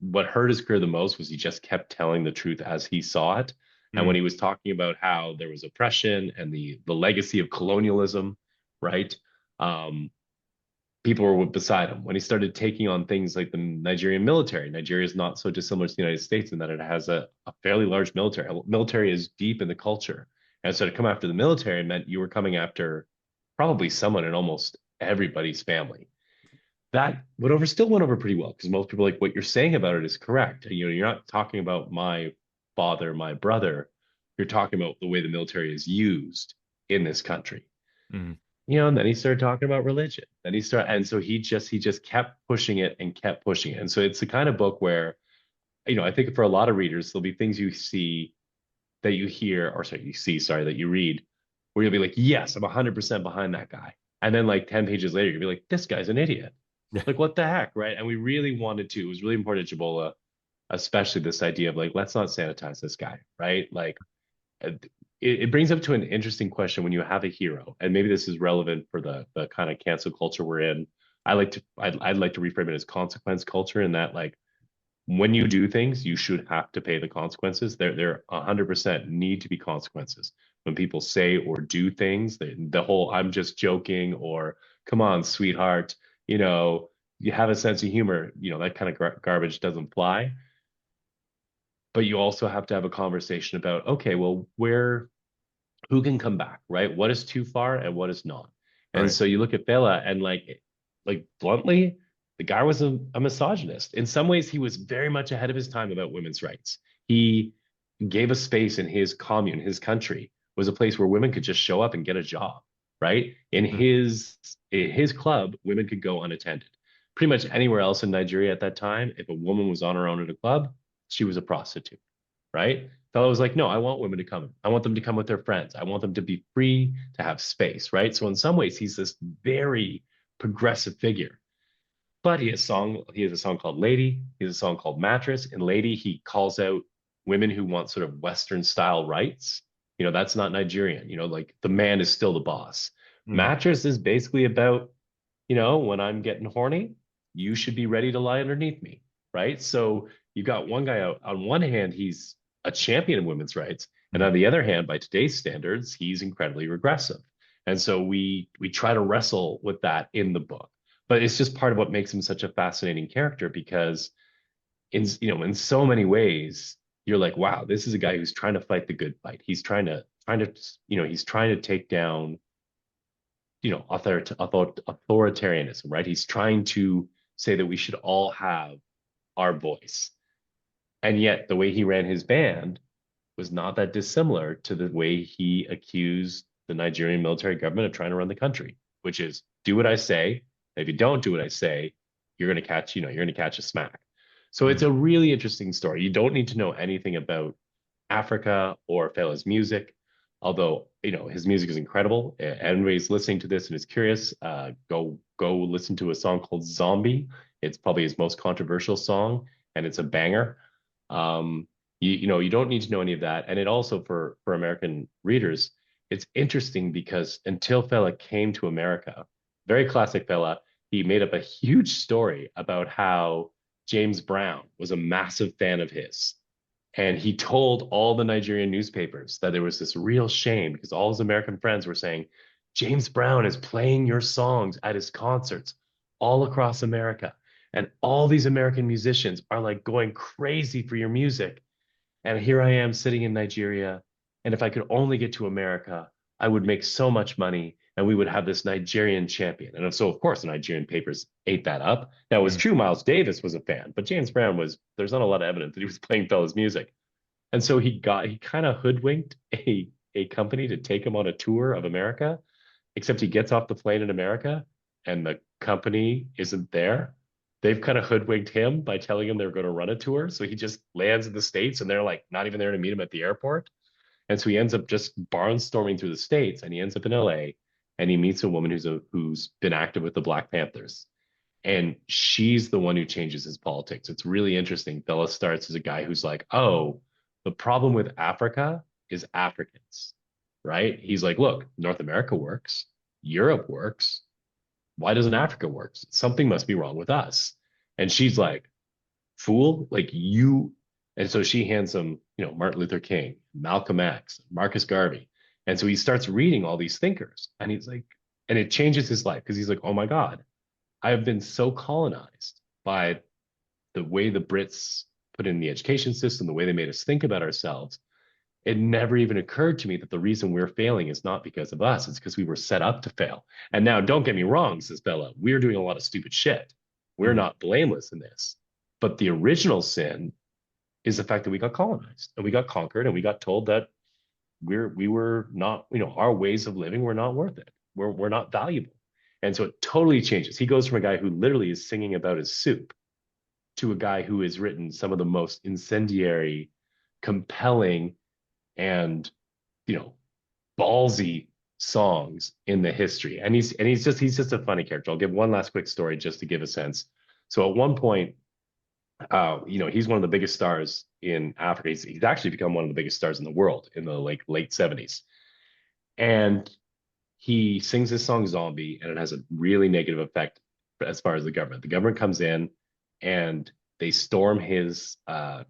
what hurt his career the most was he just kept telling the truth as he saw it. And when he was talking about how there was oppression and the legacy of colonialism, right? People were beside him. When he started taking on things like the Nigerian military, Nigeria is not so dissimilar to the United States in that it has a fairly large military. Military is deep in the culture. And so to come after the military meant you were coming after probably someone in almost everybody's family. That still went over pretty well because most people like what you're saying about it is correct. You're not talking about my father, my brother. You're talking about the way the military is used in this country. And then he started talking about religion. And so he just kept pushing it and kept pushing it. And so it's the kind of book where, I think for a lot of readers, there'll be things you see that you hear, or sorry, that you read, where you'll be like, yes, I'm 100% behind that guy. And then like 10 pages later, you'll be like, this guy's an idiot. Like, what the heck, right? And we really wanted to, it was really important to Jabola, especially this idea of like, let's not sanitize this guy, right? Like, it brings up to an interesting question when you have a hero, and maybe this is relevant for the kind of cancel culture we're in. I'd like to reframe it as consequence culture, in that like when you do things, you should have to pay the consequences. There 100% need to be consequences. When people say or do things, the whole "I'm just joking" or "come on, sweetheart," you have a sense of humor, that kind of garbage doesn't fly. But you also have to have a conversation about, okay, well, who can come back, right? What is too far and what is not? And so you look at Fela and like bluntly, the guy was a misogynist. In some ways, he was very much ahead of his time about women's rights. He gave a space in his commune, his country was a place where women could just show up and get a job, right? In his club, women could go unattended. Pretty much anywhere else in Nigeria at that time, if a woman was on her own at a club, she was a prostitute, right? Fellow was like, no, I want women to come. I want them to come with their friends. I want them to be free, to have space, right? So in some ways, he's this very progressive figure. But he has a song called Lady. He has a song called Mattress. In Lady, he calls out women who want sort of Western style rights. That's not Nigerian. Like the man is still the boss. Mattress is basically about, when I'm getting horny, you should be ready to lie underneath me, right? So you've got one guy out. On one hand, he's a champion of women's rights, and on the other hand, by today's standards, he's incredibly regressive. And so we try to wrestle with that in the book. But it's just part of what makes him such a fascinating character, because in so many ways, you're like, wow, this is a guy who's trying to fight the good fight. He's trying to take down, authoritarianism, right? He's trying to say that we should all have our voice. And yet the way he ran his band was not that dissimilar to the way he accused the Nigerian military government of trying to run the country, which is do what I say. If you don't do what I say, you're going to catch a smack. So it's a really interesting story. You don't need to know anything about Africa or Fela's music, although, his music is incredible. Anybody's listening to this and is curious, go listen to a song called Zombie. It's probably his most controversial song, and it's a banger. You don't need to know any of that. And it also, for American readers, it's interesting because until Fela came to America, very classic Fela, he made up a huge story about how James Brown was a massive fan of his. And he told all the Nigerian newspapers that there was this real shame because all his American friends were saying, James Brown is playing your songs at his concerts all across America. And all these American musicians are like going crazy for your music. And here I am sitting in Nigeria. And if I could only get to America, I would make so much money and we would have this Nigerian champion. And so, of course, the Nigerian papers ate that up. Now, it was true Miles Davis was a fan, but James Brown there's not a lot of evidence that he was playing Fela's music. And so he kind of hoodwinked a company to take him on a tour of America, except he gets off the plane in America and the company isn't there. They've kind of hoodwinked him by telling him they're going to run a tour. So he just lands in the States and they're like not even there to meet him at the airport. And so he ends up just barnstorming through the States and he ends up in LA and he meets a woman who's been active with the Black Panthers. And she's the one who changes his politics. It's really interesting. Fela starts as a guy who's like, oh, the problem with Africa is Africans, right? He's like, look, North America works, Europe works. Why doesn't Africa work? Something must be wrong with us. And she's like, fool, like you. And so she hands him, Martin Luther King, Malcolm X, Marcus Garvey. And so he starts reading all these thinkers, and he's like, and it changes his life because he's like, oh my God, I have been so colonized by the way the Brits put in the education system, the way they made us think about ourselves. It never even occurred to me that the reason we're failing is not because of us, it's because we were set up to fail. And now, don't get me wrong, says Bella, we're doing a lot of stupid shit. We're not blameless in this. But the original sin is the fact that we got colonized and we got conquered and we got told that we were not, our ways of living were not worth it. We're not valuable. And so it totally changes. He goes from a guy who literally is singing about his soup to a guy who has written some of the most incendiary, compelling, and ballsy songs in the history. And he's just a funny character. I'll give one last quick story just to give a sense. So at one point, he's one of the biggest stars in Africa. He's actually become one of the biggest stars in the world in the late 70s. And he sings this song Zombie, and it has a really negative effect as far as the government. The government comes in and they storm his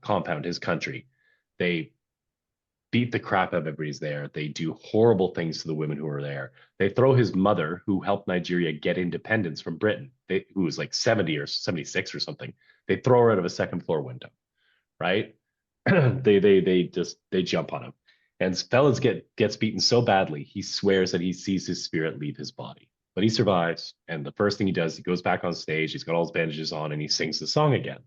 compound, his country. They beat the crap out of everybody's there. They do horrible things to the women who are there. They throw his mother, who helped Nigeria get independence from Britain, who was like 70 or 76 or something. They throw her out of a second floor window, right? they jump on him. And Fellas gets beaten so badly, he swears that he sees his spirit leave his body. But he survives, and the first thing he does, he goes back on stage, he's got all his bandages on, and he sings the song again.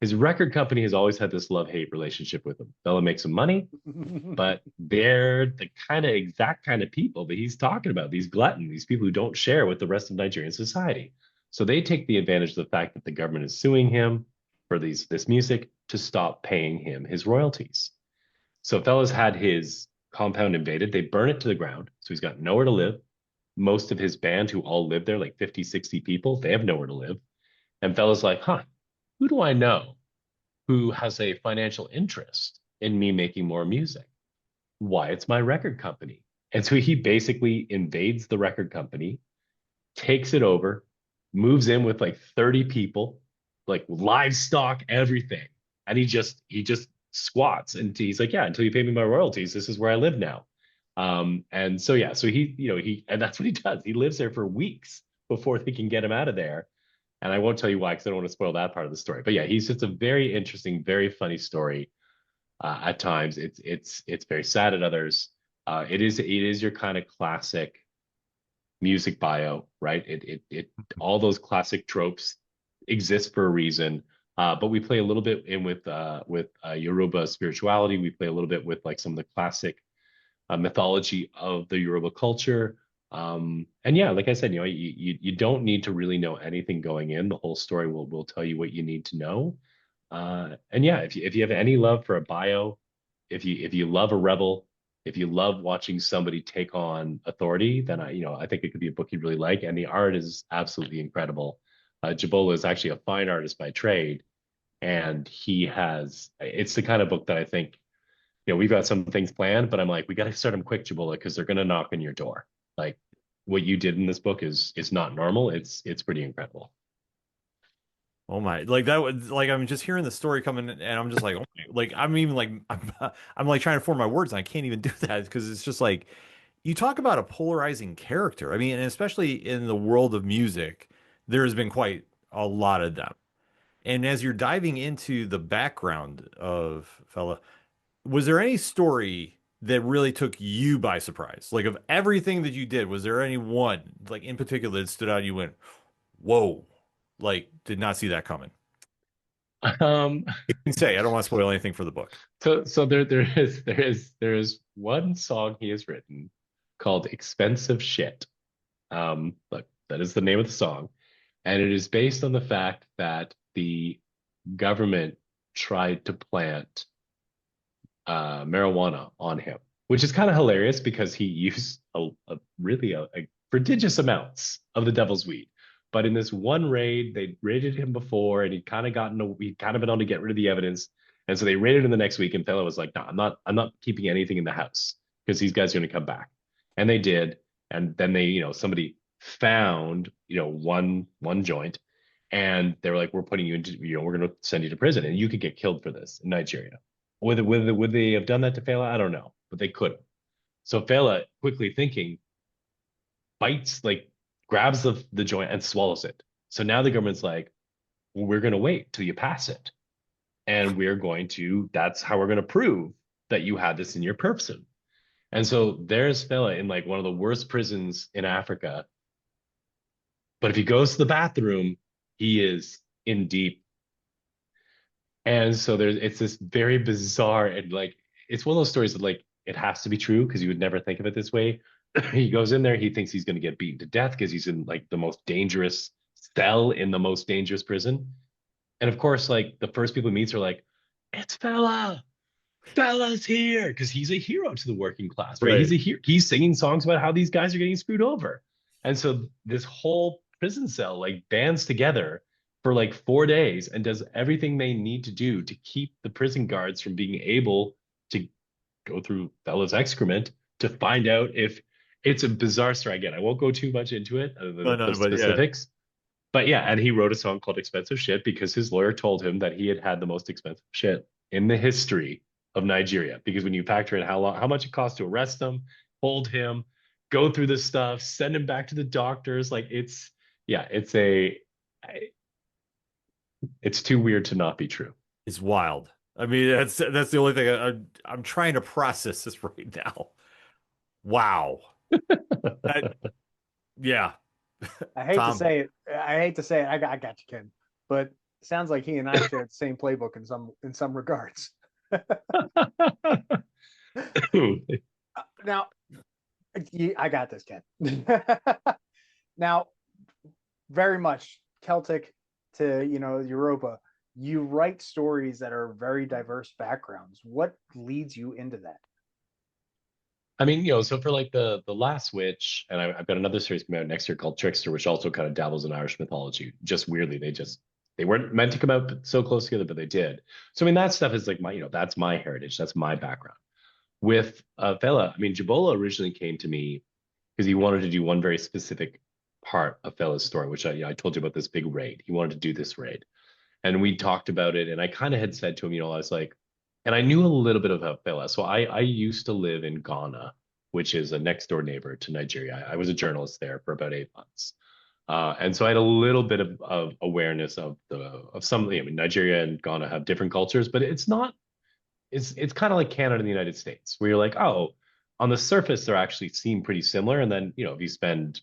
His record company has always had this love-hate relationship with him. Fela makes some money, but they're the exact kind of people that he's talking about, these gluttons, these people who don't share with the rest of Nigerian society. So they take the advantage of the fact that the government is suing him for this music to stop paying him his royalties. So Fela's had his compound invaded. They burn it to the ground, so he's got nowhere to live. Most of his band, who all live there, like 50, 60 people, they have nowhere to live. And Fela's like, who do I know who has a financial interest in me making more music? Why, it's my record company. And so he basically invades the record company, takes it over, moves in with like 30 people, like livestock, everything. And he just squats, and he's like, yeah, until you pay me my royalties, this is where I live now. And so he and that's what he does. He lives there for weeks before they can get him out of there. And I won't tell you why, because I don't want to spoil that part of the story. But yeah, he's just a very interesting, very funny story. At times, it's very sad at others. It is your kind of classic music bio, right? It all those classic tropes exist for a reason. But we play a little bit in with Yoruba spirituality. We play a little bit with like some of the classic mythology of the Yoruba culture. And yeah, like I said, you don't need to really know anything going in. The whole story will tell you what you need to know. And yeah, if you have any love for a bio, if you love a rebel, if you love watching somebody take on authority, then I think it could be a book you'd really like. And the art is absolutely incredible. Jabola is actually a fine artist by trade, and it's the kind of book that I think, we've got some things planned, but I'm like, we got to start them quick, Jabola, because they're going to knock on your door. Like what you did in this book is not normal. It's pretty incredible. Oh my, like that was like, I'm just hearing the story coming and I'm just like, oh my, like, I'm even like, I'm like trying to form my words and I can't even do that because it's just like, you talk about a polarizing character. I mean, and especially in the world of music, there's been quite a lot of them. And as you're diving into the background of Fela, was there any story that really took you by surprise? Like of everything that you did, was there any one like in particular that stood out? You went, whoa, like did not see that coming. You can say I don't want to spoil anything for the book. So there is one song he has written called "Expensive Shit." Look, that is the name of the song, and it is based on the fact that the government tried to plant marijuana on him, which is kind of hilarious because he used a prodigious amounts of the devil's weed. But in this one raid, they raided him before, and he'd kind of been able to get rid of the evidence. And so they raided him the next week, and Fela was like, "No, I'm not keeping anything in the house because these guys are going to come back." And they did. And then somebody found, one joint, and they were like, "We're putting you into, we're going to send you to prison, and you could get killed for this in Nigeria." Would they have done that to Fela? I don't know, but they could have. So Fela, quickly thinking, grabs the joint and swallows it. So now the government's like, well, we're going to wait till you pass it. And that's how we're going to prove that you had this in your person. And so there's Fela in like one of the worst prisons in Africa. But if he goes to the bathroom, he is in deep. And so it's this very bizarre, and like, it's one of those stories that like, it has to be true because you would never think of it this way. He goes in there, he thinks he's going to get beaten to death because he's in like the most dangerous cell in the most dangerous prison. And of course, like the first people he meets are like, "It's Fela. Fela's here," because he's a hero to the working class, right? He's singing songs about how these guys are getting screwed over. And so this whole prison cell like bands together for like 4 days and does everything they need to do to keep the prison guards from being able to go through Fela's excrement to find out if it's a bizarre story. Again, I won't go too much into it other than the specifics. But yeah, and he wrote a song called "Expensive Shit" because his lawyer told him that he had the most expensive shit in the history of Nigeria. Because when you factor in how much it cost to arrest him, hold him, go through this stuff, send him back to the doctors, like it's too weird to not be true. It's wild. I mean, that's the only thing I'm trying to process this right now. Wow. Yeah. I hate to say it. I got you, Ken. But it sounds like he and I share the same playbook in some regards. Now, I got this, Ken. Now, very much Celtic to Europa. You write stories that are very diverse backgrounds. What leads you into that? I mean, so for like the Last Witch, and I've got another series coming out next year called Trickster, which also kind of dabbles in Irish mythology. Just weirdly, they weren't meant to come out so close together, but they did. So I mean, that stuff is like that's my heritage, that's my background. With Fela, I mean, Jabola originally came to me because he wanted to do one very specific part of Fela's story, which I told you about, this big raid. He wanted to do this raid, and we talked about it, and I kind of had said to him, I was like. And I knew a little bit about Fela. So I used to live in Ghana, which is a next door neighbor to Nigeria. I was a journalist there for about 8 months. And so I had a little bit of awareness of something. I mean, Nigeria and Ghana have different cultures, but it's kind of like Canada and the United States, where you're like, oh, on the surface, they actually seem pretty similar. And then, if you spend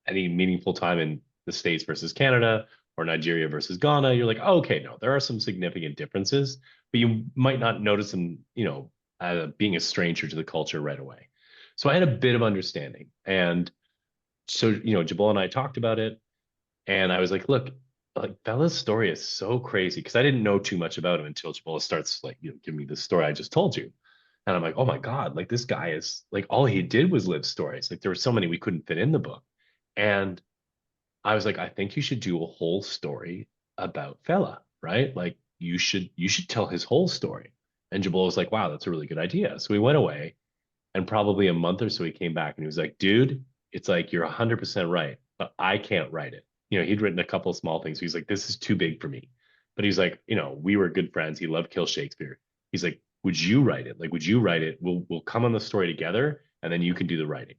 any meaningful time in the States versus Canada, or Nigeria versus Ghana, you're like, oh, okay, no, there are some significant differences, but you might not notice them, being a stranger to the culture right away. So I had a bit of understanding. And so, Jabal and I talked about it, and I was like, look, like Fela's story is so crazy, because I didn't know too much about him until Jabal starts like, giving me the story I just told you. And I'm like, oh my God, like this guy is like, all he did was live stories. Like there were so many we couldn't fit in the book. And I was like, I think you should do a whole story about Fela, right? Like you should tell his whole story. And Jabal was like, wow, that's a really good idea. So we went away, and probably a month or so he came back and he was like, dude, it's like, you're 100% right, but I can't write it. He'd written a couple of small things. He's like, this is too big for me. But he's like, we were good friends. He loved Kill Shakespeare. He's like, would you write it? Like, would you write it? We'll come on the story together, and then you can do the writing.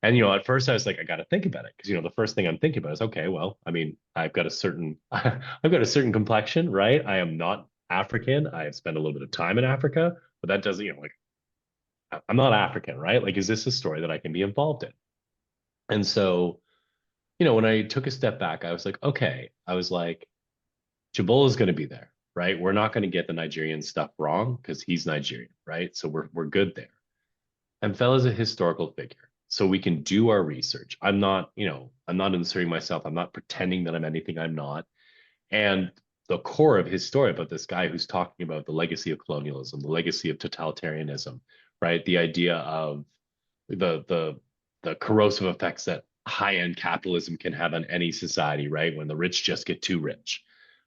And, at first I was like, I got to think about it. Because, the first thing I'm thinking about is, okay, well, I mean, I've got a certain complexion, right? I am not African. I have spent a little bit of time in Africa, but that doesn't, I'm not African, right? Like, is this a story that I can be involved in? And so, when I took a step back, I was like, okay, Jabol is going to be there, right? We're not going to get the Nigerian stuff wrong because he's Nigerian, right? So we're good there. And Fela's a historical figure. So we can do our research. I'm not inserting myself. I'm not pretending that I'm anything I'm not. And the core of his story about this guy who's talking about the legacy of colonialism, the legacy of totalitarianism, right? The idea of the corrosive effects that high-end capitalism can have on any society, right? When the rich just get too rich.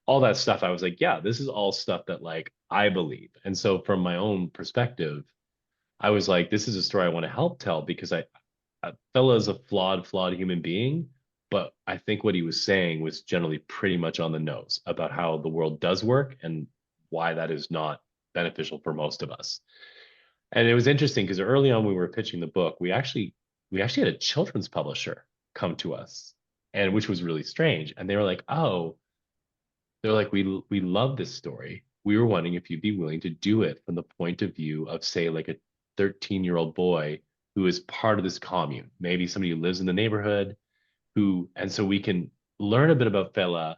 All that stuff, I was like, yeah, this is all stuff that like I believe. And so from my own perspective, I was like, this is a story I want to help tell because Fela is a flawed human being, but I think what he was saying was generally pretty much on the nose about how the world does work and why that is not beneficial for most of us. And it was interesting because early on when we were pitching the book, we actually had a children's publisher come to us, and which was really strange. And they were like, "Oh, they're like, we love this story. We were wondering if you'd be willing to do it from the point of view of, say, like a 13-year-old boy who is part of this commune, maybe somebody who lives in the neighborhood, who, and so we can learn a bit about Fela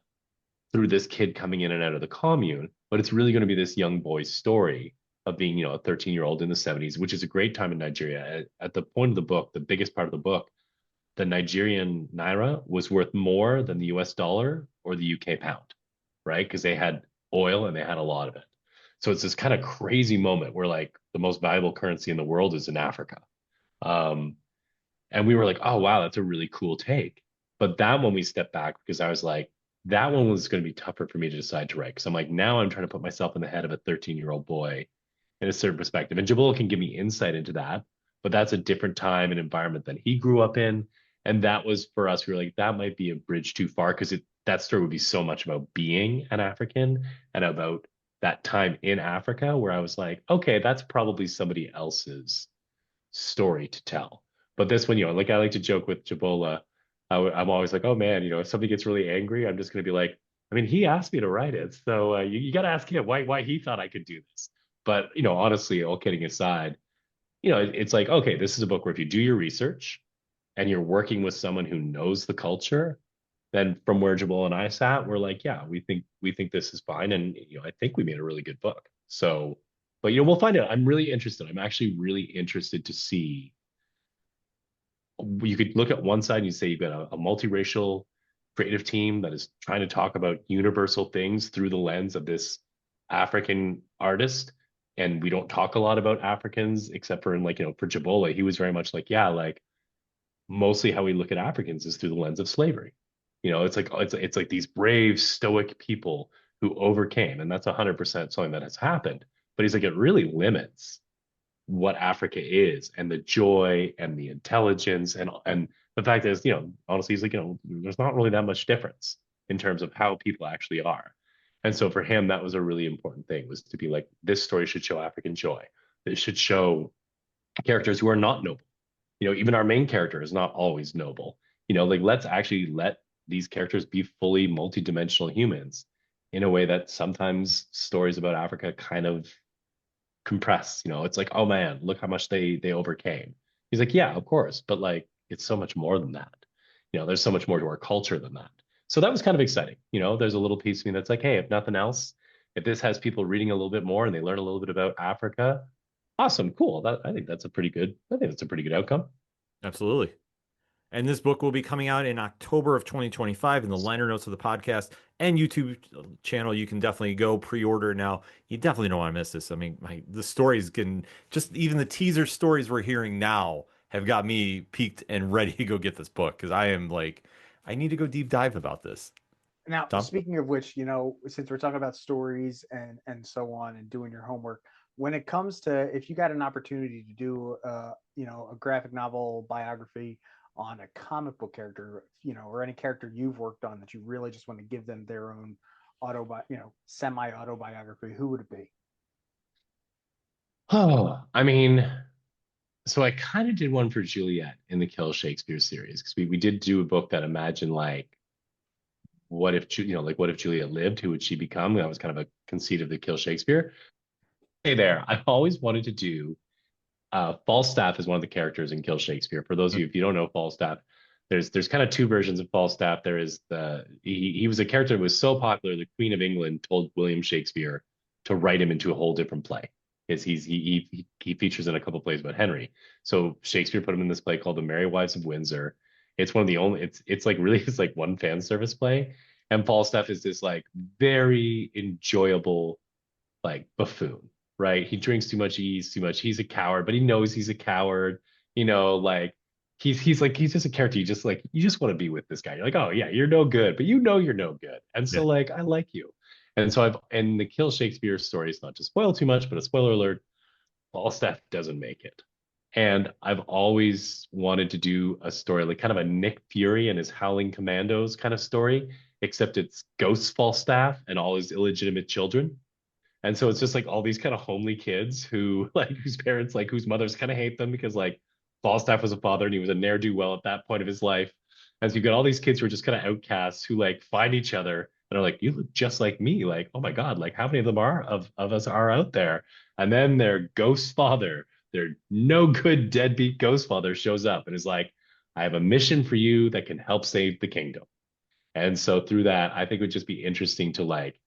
through this kid coming in and out of the commune, but it's really going to be this young boy's story of being, a 13-year-old in the 70s, which is a great time in Nigeria. At the point of the book, the biggest part of the book, the Nigerian naira was worth more than the US dollar or the UK pound, right? Because they had oil and they had a lot of it. So it's this kind of crazy moment where like the most valuable currency in the world is in Africa. Um, and we were like, oh, wow, that's a really cool take. But that one we stepped back because I was like, that one was going to be tougher for me to decide to write. Because I'm like, now I'm trying to put myself in the head of a 13-year-old boy in a certain perspective. And Jabul can give me insight into that, but that's a different time and environment than he grew up in. And that was for us, we were like, that might be a bridge too far because that story would be so much about being an African and about that time in Africa where I was like, okay, that's probably somebody else's story to tell. But this one, like I like to joke with Jabola, I'm always like, oh man, if somebody gets really angry, I'm just going to be like, I mean, he asked me to write it, so you got to ask him why he thought I could do this. But honestly, all kidding aside, it's like, okay, this is a book where if you do your research and you're working with someone who knows the culture, then from where Jabal and I sat, we're like, yeah, we think this is fine, and I think we made a really good book. So, but we'll find out. I'm really interested. I'm actually really interested to see. You could look at one side and you say you've got a multiracial creative team that is trying to talk about universal things through the lens of this African artist. And we don't talk a lot about Africans except for in like, for Jabola, he was very much like, yeah, like mostly how we look at Africans is through the lens of slavery. It's like it's like these brave, stoic people who overcame, and that's 100% something that has happened. But he's like, it really limits what Africa is and the joy and the intelligence and the fact is, honestly, he's like, there's not really that much difference in terms of how people actually are. And so for him, that was a really important thing, was to be like, this story should show African joy. It should show characters who are not noble. Even our main character is not always noble. Like let's actually let these characters be fully multidimensional humans in a way that sometimes stories about Africa kind of compress. It's like, oh man, look how much they overcame. He's like, yeah, of course, but like it's so much more than that. There's so much more to our culture than that. So that was kind of exciting. There's a little piece of me that's like, hey, if nothing else, if this has people reading a little bit more and they learn a little bit about Africa, awesome, cool. I think that's a pretty good outcome. Absolutely. And this book will be coming out in October of 2025 in the liner notes of the podcast and YouTube channel. You can definitely go pre-order now. You definitely don't want to miss this. I mean, the stories can just, even the teaser stories we're hearing now have got me peaked and ready to go get this book because I am like, I need to go deep dive about this. Now, Tom? speaking of which, since we're talking about stories and so on and doing your homework, when it comes to, if you got an opportunity to do a graphic novel biography on a comic book character, or any character you've worked on that you really just want to give them their own semi-autobiography, who would it be? Oh, I mean, so I kind of did one for Juliet in the Kill Shakespeare series because we did do a book that imagined like, what if Juliet lived? Who would she become? That was kind of a conceit of the Kill Shakespeare. Hey there, I've always wanted to do. Falstaff is one of the characters in Kill Shakespeare. For those of you, if you don't know Falstaff, there's kind of two versions of Falstaff. There is he was a character that was so popular, the Queen of England told William Shakespeare to write him into a whole different play. He features in a couple plays about Henry. So Shakespeare put him in this play called The Merry Wives of Windsor. It's one of the only, it's like really it's like one fan service play. And Falstaff is this like very enjoyable like buffoon, right? He drinks too much, he eats too much. He's a coward, but he knows he's a coward. Like he's just a character. You just want to be with this guy. You're like, oh yeah, you're no good, but you know you're no good. And Yeah. so like I like you. And so and the Kill Shakespeare story is not to spoil too much, but a spoiler alert, Falstaff doesn't make it. And I've always wanted to do a story like kind of a Nick Fury and his Howling Commandos kind of story, except it's Ghost Falstaff and all his illegitimate children. And so it's just like all these kind of homely kids who like whose parents like whose mothers kind of hate them because like Falstaff was a father and he was a ne'er-do-well at that point of his life. And so you've got all these kids who are just kind of outcasts who like find each other and are like, you look just like me. Like, oh my God, like how many of them are of us are out there? And then their ghost father, their no good deadbeat ghost father shows up and is like, I have a mission for you that can help save the kingdom. And so through that, I think it would just be interesting to like,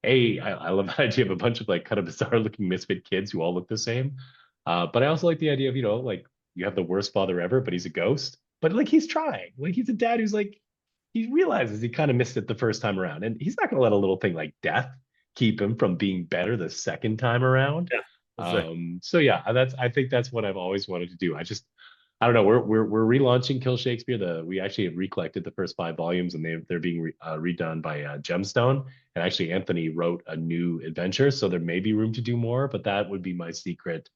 I love the idea of a bunch of like kind of bizarre looking misfit kids who all look the same. But I also like the idea of, like you have the worst father ever, but he's a ghost. But like he's trying. Like he's a dad who's like, he realizes he kind of missed it the first time around. And he's not gonna let a little thing like death keep him from being better the second time around. Yeah. That's right. So yeah, I think that's what I've always wanted to do. I don't know. We're relaunching Kill Shakespeare. We actually have recollected the first 5 volumes, and they're being redone by Gemstone. And actually, Anthony wrote a new adventure, so there may be room to do more. But that would be my secret,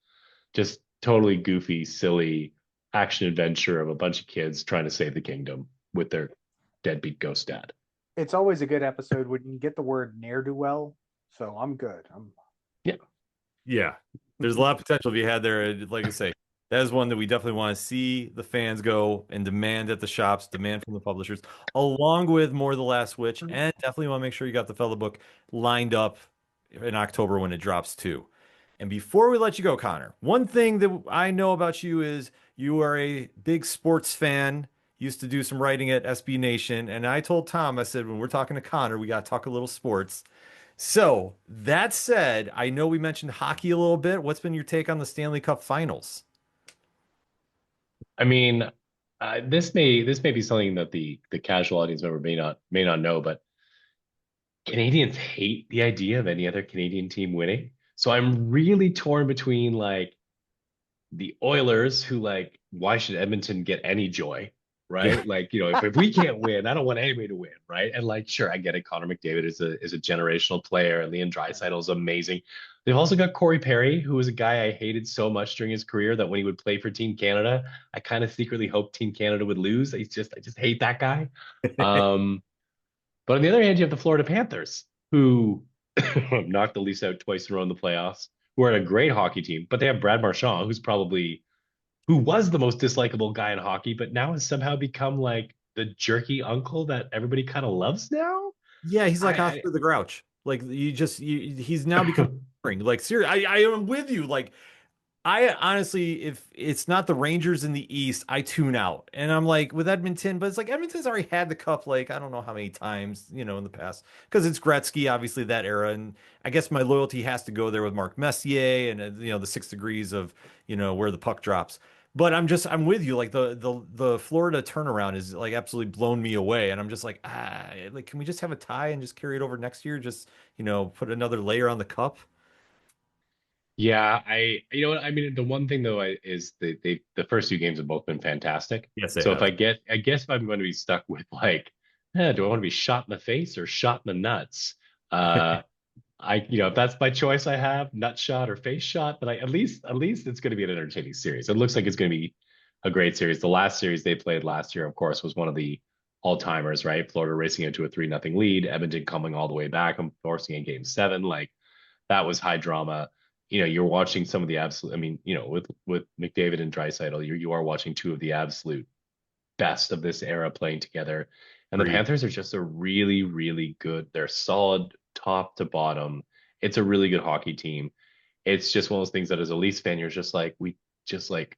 just totally goofy, silly action adventure of a bunch of kids trying to save the kingdom with their deadbeat ghost dad. It's always a good episode when you get the word ne'er-do-well. So I'm good. Yeah. There's a lot of potential to be had there. Like I say, that is one that we definitely want to see the fans go and demand at the shops, demand from the publishers, along with more of The Last Witch. And definitely want to make sure you got the Fela book lined up in October when it drops too. And before we let you go, Connor, one thing that I know about you is you are a big sports fan. Used to do some writing at SB Nation. And I told Tom, I said, when we're talking to Connor, we got to talk a little sports. So that said, I know we mentioned hockey a little bit. What's been your take on the Stanley Cup Finals? I mean, this may be something that the casual audience member may not know, but Canadians hate the idea of any other Canadian team winning. So I'm really torn between like the Oilers, who like, why should Edmonton get any joy? Right. Yeah. Like, if we can't win, I don't want anybody to win. Right. And like, sure, I get it. Connor McDavid is a generational player, and Leon Draisaitl is amazing. They've also got Corey Perry, who was a guy I hated so much during his career that when he would play for Team Canada, I kind of secretly hoped Team Canada would lose. I just hate that guy. But on the other hand, you have the Florida Panthers, who knocked the Leafs out twice in a row in the playoffs, who are a great hockey team, but they have Brad Marchand, who was the most dislikable guy in hockey, but now has somehow become like the jerky uncle that everybody kind of loves now. Yeah, he's like Oscar the Grouch. Like he's now become boring. Like seriously, I am with you. Like I honestly, if it's not the Rangers in the East, I tune out. And I'm like with Edmonton, but it's like Edmonton's already had the cup like I don't know how many times, in the past. Because it's Gretzky, obviously that era. And I guess my loyalty has to go there with Mark Messier and the 6 degrees of, where the puck drops. But I'm with you. Like the Florida turnaround is like absolutely blown me away. And I'm just like, like can we just have a tie and just carry it over next year? Just, put another layer on the cup. Yeah, you know what I mean. The one thing though is the first 2 games have both been fantastic. Yes, they So have. I guess if I'm going to be stuck with like, do I want to be shot in the face or shot in the nuts? If that's my choice, I have nut shot or face shot. But at least it's going to be an entertaining series. It looks like it's going to be a great series. The last series they played last year, of course, was one of the all-timers, right? Florida racing into a 3-0 lead, Edmonton coming all the way back and forcing in Game 7. Like that was high drama. You're watching some of the absolute. I mean, with McDavid and Draisaitl, you are watching 2 of the absolute best of this era playing together. And the Panthers are just a really, really good. They're solid top to bottom. It's a really good hockey team. It's just one of those things that as a Leafs fan, you're just like,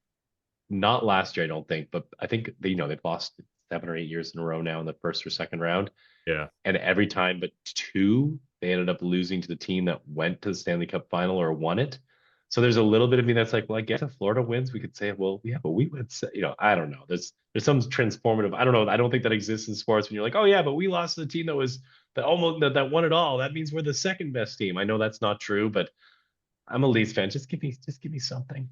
not last year, I don't think, but I think they've lost 7 or 8 years in a row now in the first or second round. Yeah. And every time but 2, they ended up losing to the team that went to the Stanley Cup final or won it. So there's a little bit of me that's like, well, I guess if Florida wins, we could say, well, yeah, but we would say, I don't know. There's some transformative. I don't know. I don't think that exists in sports when you're like, oh yeah, but we lost to the team that won it all. That means we're the second best team. I know that's not true, but I'm a Leafs fan. Just give me something.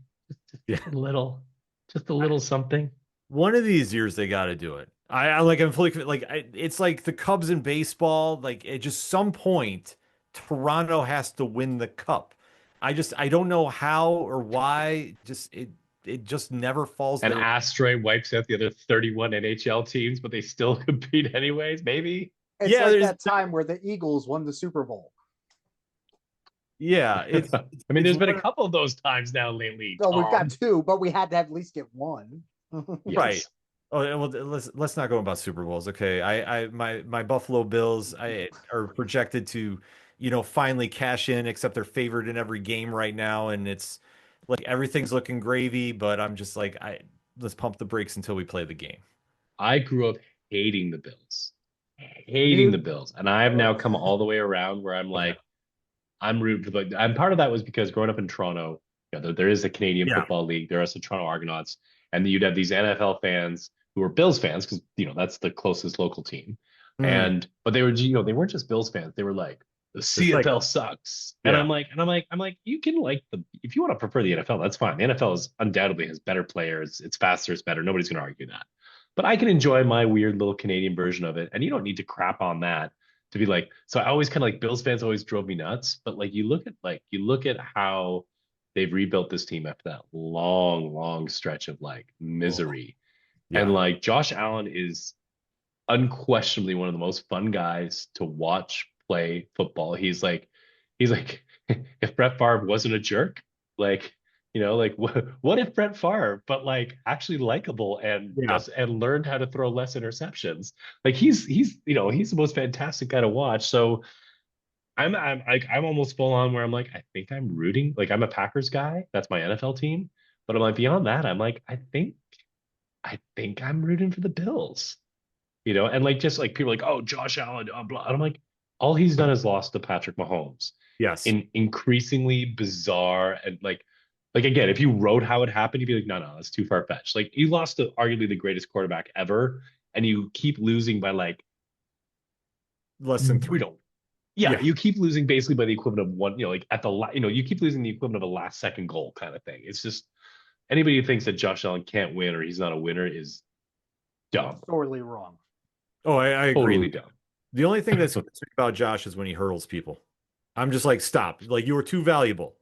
Just a little something. One of these years they got to do it. I'm fully like it's like the Cubs in baseball. Like at just some point, Toronto has to win the cup. I don't know how or why. Just it just never falls An their. asteroid wipes out the other 31 NHL teams, but they still compete anyways, maybe. It's Yeah, like there's that time where the Eagles won the Super Bowl. yeah. I mean, It's there's been a one couple of those times now lately, Well, we've got Tom. two, but we had to at least get one. right. Yes. Oh well, let's not go about Super Bowls. Okay, my Buffalo Bills are projected to, finally cash in. Except they're favored in every game right now, and it's like everything's looking gravy. But I'm just like, let's pump the brakes until we play the game. I grew up hating the Bills, hating the Dude, Bills, and I've now come all the way around where I'm Okay. like, I'm rooting for the. And part of that was because growing up in Toronto, there is a Canadian Yeah. Football League, there are some Toronto Argonauts, and you'd have these NFL fans who were Bills fans because that's the closest local team, Mm. but they were they weren't just Bills fans, they were like the It's like, CFL sucks, and yeah, I'm like you can like the if you want to prefer the NFL, that's fine. The NFL is undoubtedly has better players, it's faster, it's better. Nobody's going to argue that. But I can enjoy my weird little Canadian version of it, and you don't need to crap on that to be like. So I always kind of like Bills fans always drove me nuts. But like you look at how they've rebuilt this team after that long, long stretch of like oh, misery, and yeah, like Josh Allen is unquestionably one of the most fun guys to watch play football. He's like if Brett Favre wasn't a jerk, like like what if Brett Favre, but like actually likable and yeah. and learned how to throw less interceptions. Like he's the most fantastic guy to watch. So I'm almost full on where I'm like I think I'm rooting, like I'm a Packers guy. That's my NFL team. But I'm like beyond that, I'm like I think I'm rooting for the Bills. And like just like people are like, oh, Josh Allen, blah. And I'm like, all he's done is lost to Patrick Mahomes Yes, in increasingly bizarre and like again, if you wrote how it happened, you'd be like, no, that's too far fetched. Like you lost to arguably the greatest quarterback ever, and you keep losing by like less than three. yeah, Yeah, you keep losing basically by the equivalent of one, like at the you keep losing the equivalent of a last second goal kind of thing. It's just anybody who thinks that Josh Allen can't win or he's not a winner is dumb, sorely wrong. oh, I agree. totally dumb. The only thing that's specific about Josh is when he hurdles people. I'm just like, stop. Like, you are too valuable.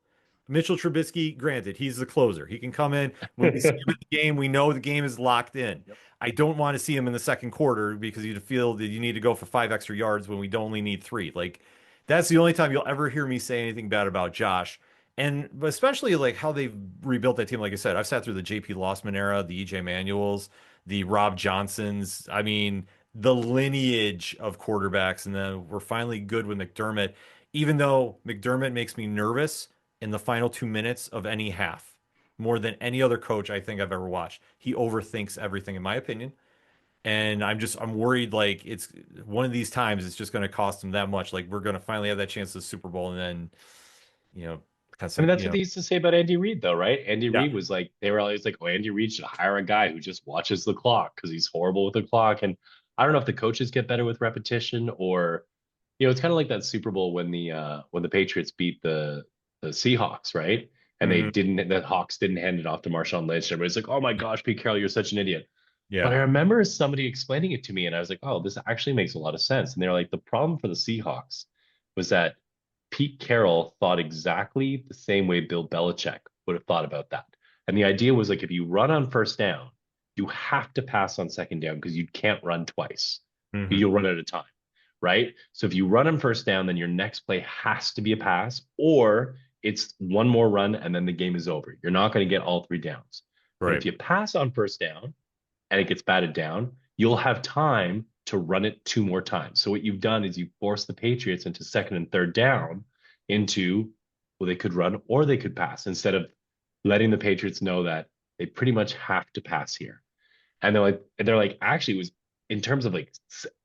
Mitchell Trubisky, granted, he's the closer. He can come in when we see him in the game. We know the game is locked in. Yep. I don't want to see him in the second quarter because you feel that you need to go for 5 extra yards when we don't only need 3. Like, that's the only time you'll ever hear me say anything bad about Josh. And but especially like how they've rebuilt that team. Like I said, I've sat through the JP Lossman era, the EJ Manuels, the Rob Johnsons. I mean, the lineage of quarterbacks. And then we're finally good with McDermott, even though McDermott makes me nervous in the final 2 minutes of any half more than any other coach I think I've ever watched. He overthinks everything, in my opinion. And I'm worried like it's one of these times it's just going to cost him that much. Like we're going to finally have that chance at the Super Bowl and then, you know, kind of I mean, some, that's what they used to say about Andy Reid, though, right? Andy yeah, Reid was like, they were always like, oh, Andy Reid should hire a guy who just watches the clock because he's horrible with the clock. And I don't know if the coaches get better with repetition or, it's kind of like that Super Bowl when the Patriots beat the Seahawks, right? And mhm, the Hawks didn't hand it off to Marshawn Lynch. Everybody's like, oh my gosh, Pete Carroll, you're such an idiot. But yeah, I remember somebody explaining it to me, and I was like, oh, this actually makes a lot of sense. And they're like, the problem for the Seahawks was that Pete Carroll thought exactly the same way Bill Belichick would have thought about that. And the idea was like, if you run on first down, you have to pass on second down because you can't run twice. mhm, You'll run out of time, right? So if you run on first down, then your next play has to be a pass, or it's one more run and then the game is over. You're not going to get all 3 downs. But right, if you pass on first down and it gets batted down, you'll have time to run it 2 more times. So what you've done is you force the Patriots into second and third down into, well, they could run or they could pass instead of letting the Patriots know that they pretty much have to pass here. And they're like, actually, it was in terms of like,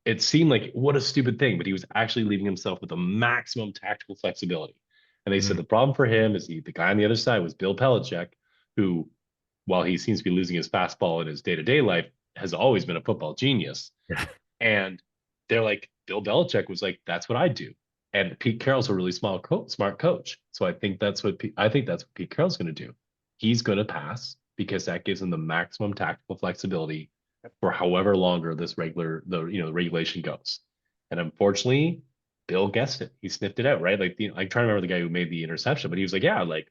it seemed like what a stupid thing, but he was actually leaving himself with a maximum tactical flexibility. And they said mhm, the problem for him is the guy on the other side was Bill Belichick, who, while he seems to be losing his fastball in his day-to-day life, has always been a football genius. yeah, And they're like, Bill Belichick was like, that's what I do. And Pete Carroll's a really smart coach. So I think that's what Pete Carroll's going to do. He's going to pass because that gives them the maximum tactical flexibility for however longer the regulation goes. And unfortunately, Bill guessed it. He sniffed it out, right? Like I'm trying to remember the guy who made the interception, but he was like, yeah, like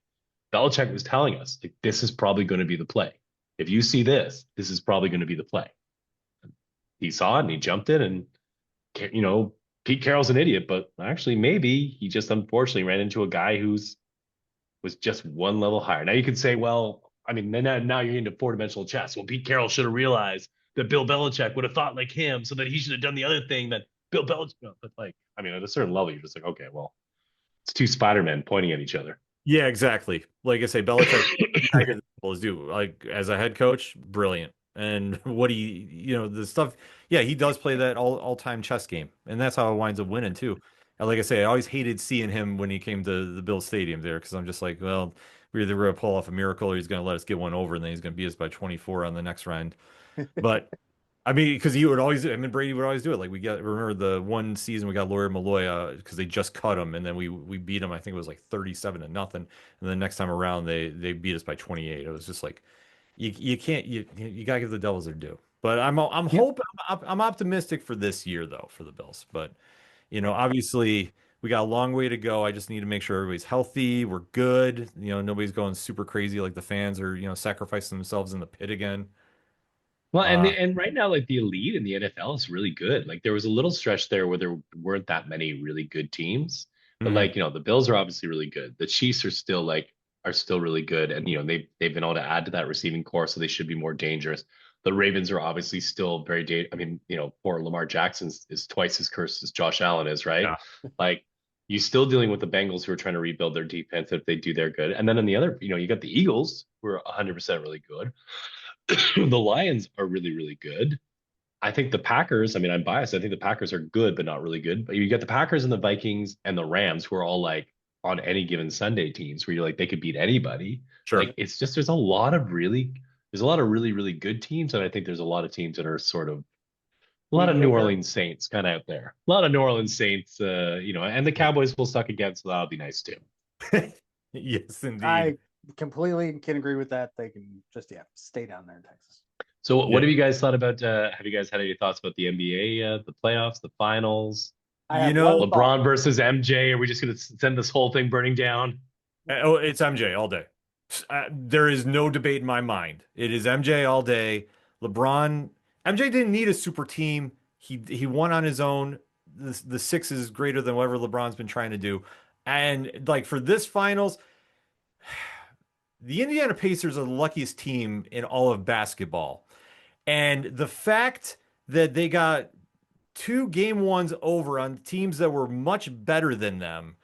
Belichick was telling us, like, this is probably going to be the play. If you see this, this is probably going to be the play. He saw it and he jumped in, and Pete Carroll's an idiot, but actually maybe he just unfortunately ran into a guy was just one level higher. Now you could say, well, I mean, now you're into four-dimensional chess. Well, Pete Carroll should have realized that Bill Belichick would have thought like him, so that he should have done the other thing that Bill Belichick. No, but like, I mean, at a certain level, you're just like, okay, well, it's two Spider-Men pointing at each other. Yeah, exactly. Like I say, Belichick is do like as a head coach, brilliant. And what the stuff, yeah, he does play that all-time chess game, and that's how it winds up winning too. And like I say, I always hated seeing him when he came to the Bills Stadium there, because I'm just like, well, we're either going to pull off a miracle or he's going to let us get one over, and then he's going to beat us by 24 on the next round. But I mean, because Brady would always do it. Like remember the one season we got Lawyer Malloy because they just cut him, and then we beat him. I think it was like 37-0, and then the next time around they beat us by 28. It was just like you can't you gotta give the Devils their due. But I'm hoping I'm optimistic for this year though for the Bills. But obviously we got a long way to go. I just need to make sure everybody's healthy. We're good. Nobody's going super crazy like the fans are sacrificing themselves in the pit again. Well, and right now, like the elite in the NFL is really good. Like there was a little stretch there where there weren't that many really good teams, but like the Bills are obviously really good. The Chiefs are still really good, and they've been able to add to that receiving core, so they should be more dangerous. The Ravens are obviously still very I mean, poor Lamar Jackson is twice as cursed as Josh Allen is, right? Yeah. Like you're still dealing with the Bengals who are trying to rebuild their defense if they do their good, and then on the other, you got the Eagles who are 100% really good. The Lions are really, really good. I think the Packers, I mean, I'm biased. I think the Packers are good, but not really good. But you get the Packers and the Vikings and the Rams, who are all like on any given Sunday teams where you're like, they could beat anybody. Sure. Like, it's just, there's a lot of really, really good teams. And I think there's a lot of teams that are sort of, a lot of New Orleans Saints kind of out there. A lot of New Orleans Saints, and the Cowboys will suck again, so that'll be nice too. Yes, indeed. I completely can agree with that. They can just stay down there in Texas. So what have you guys thought about? Have you guys had any thoughts about the NBA, the playoffs, the finals? LeBron versus MJ. Are we just going to send this whole thing burning down? Oh, it's MJ all day. There is no debate in my mind. It is MJ all day. MJ didn't need a super team. He won on his own. The six is greater than whatever LeBron's been trying to do. And like for this finals, the Indiana Pacers are the luckiest team in all of basketball. And the fact that they got 2 game ones over on teams that were much better than them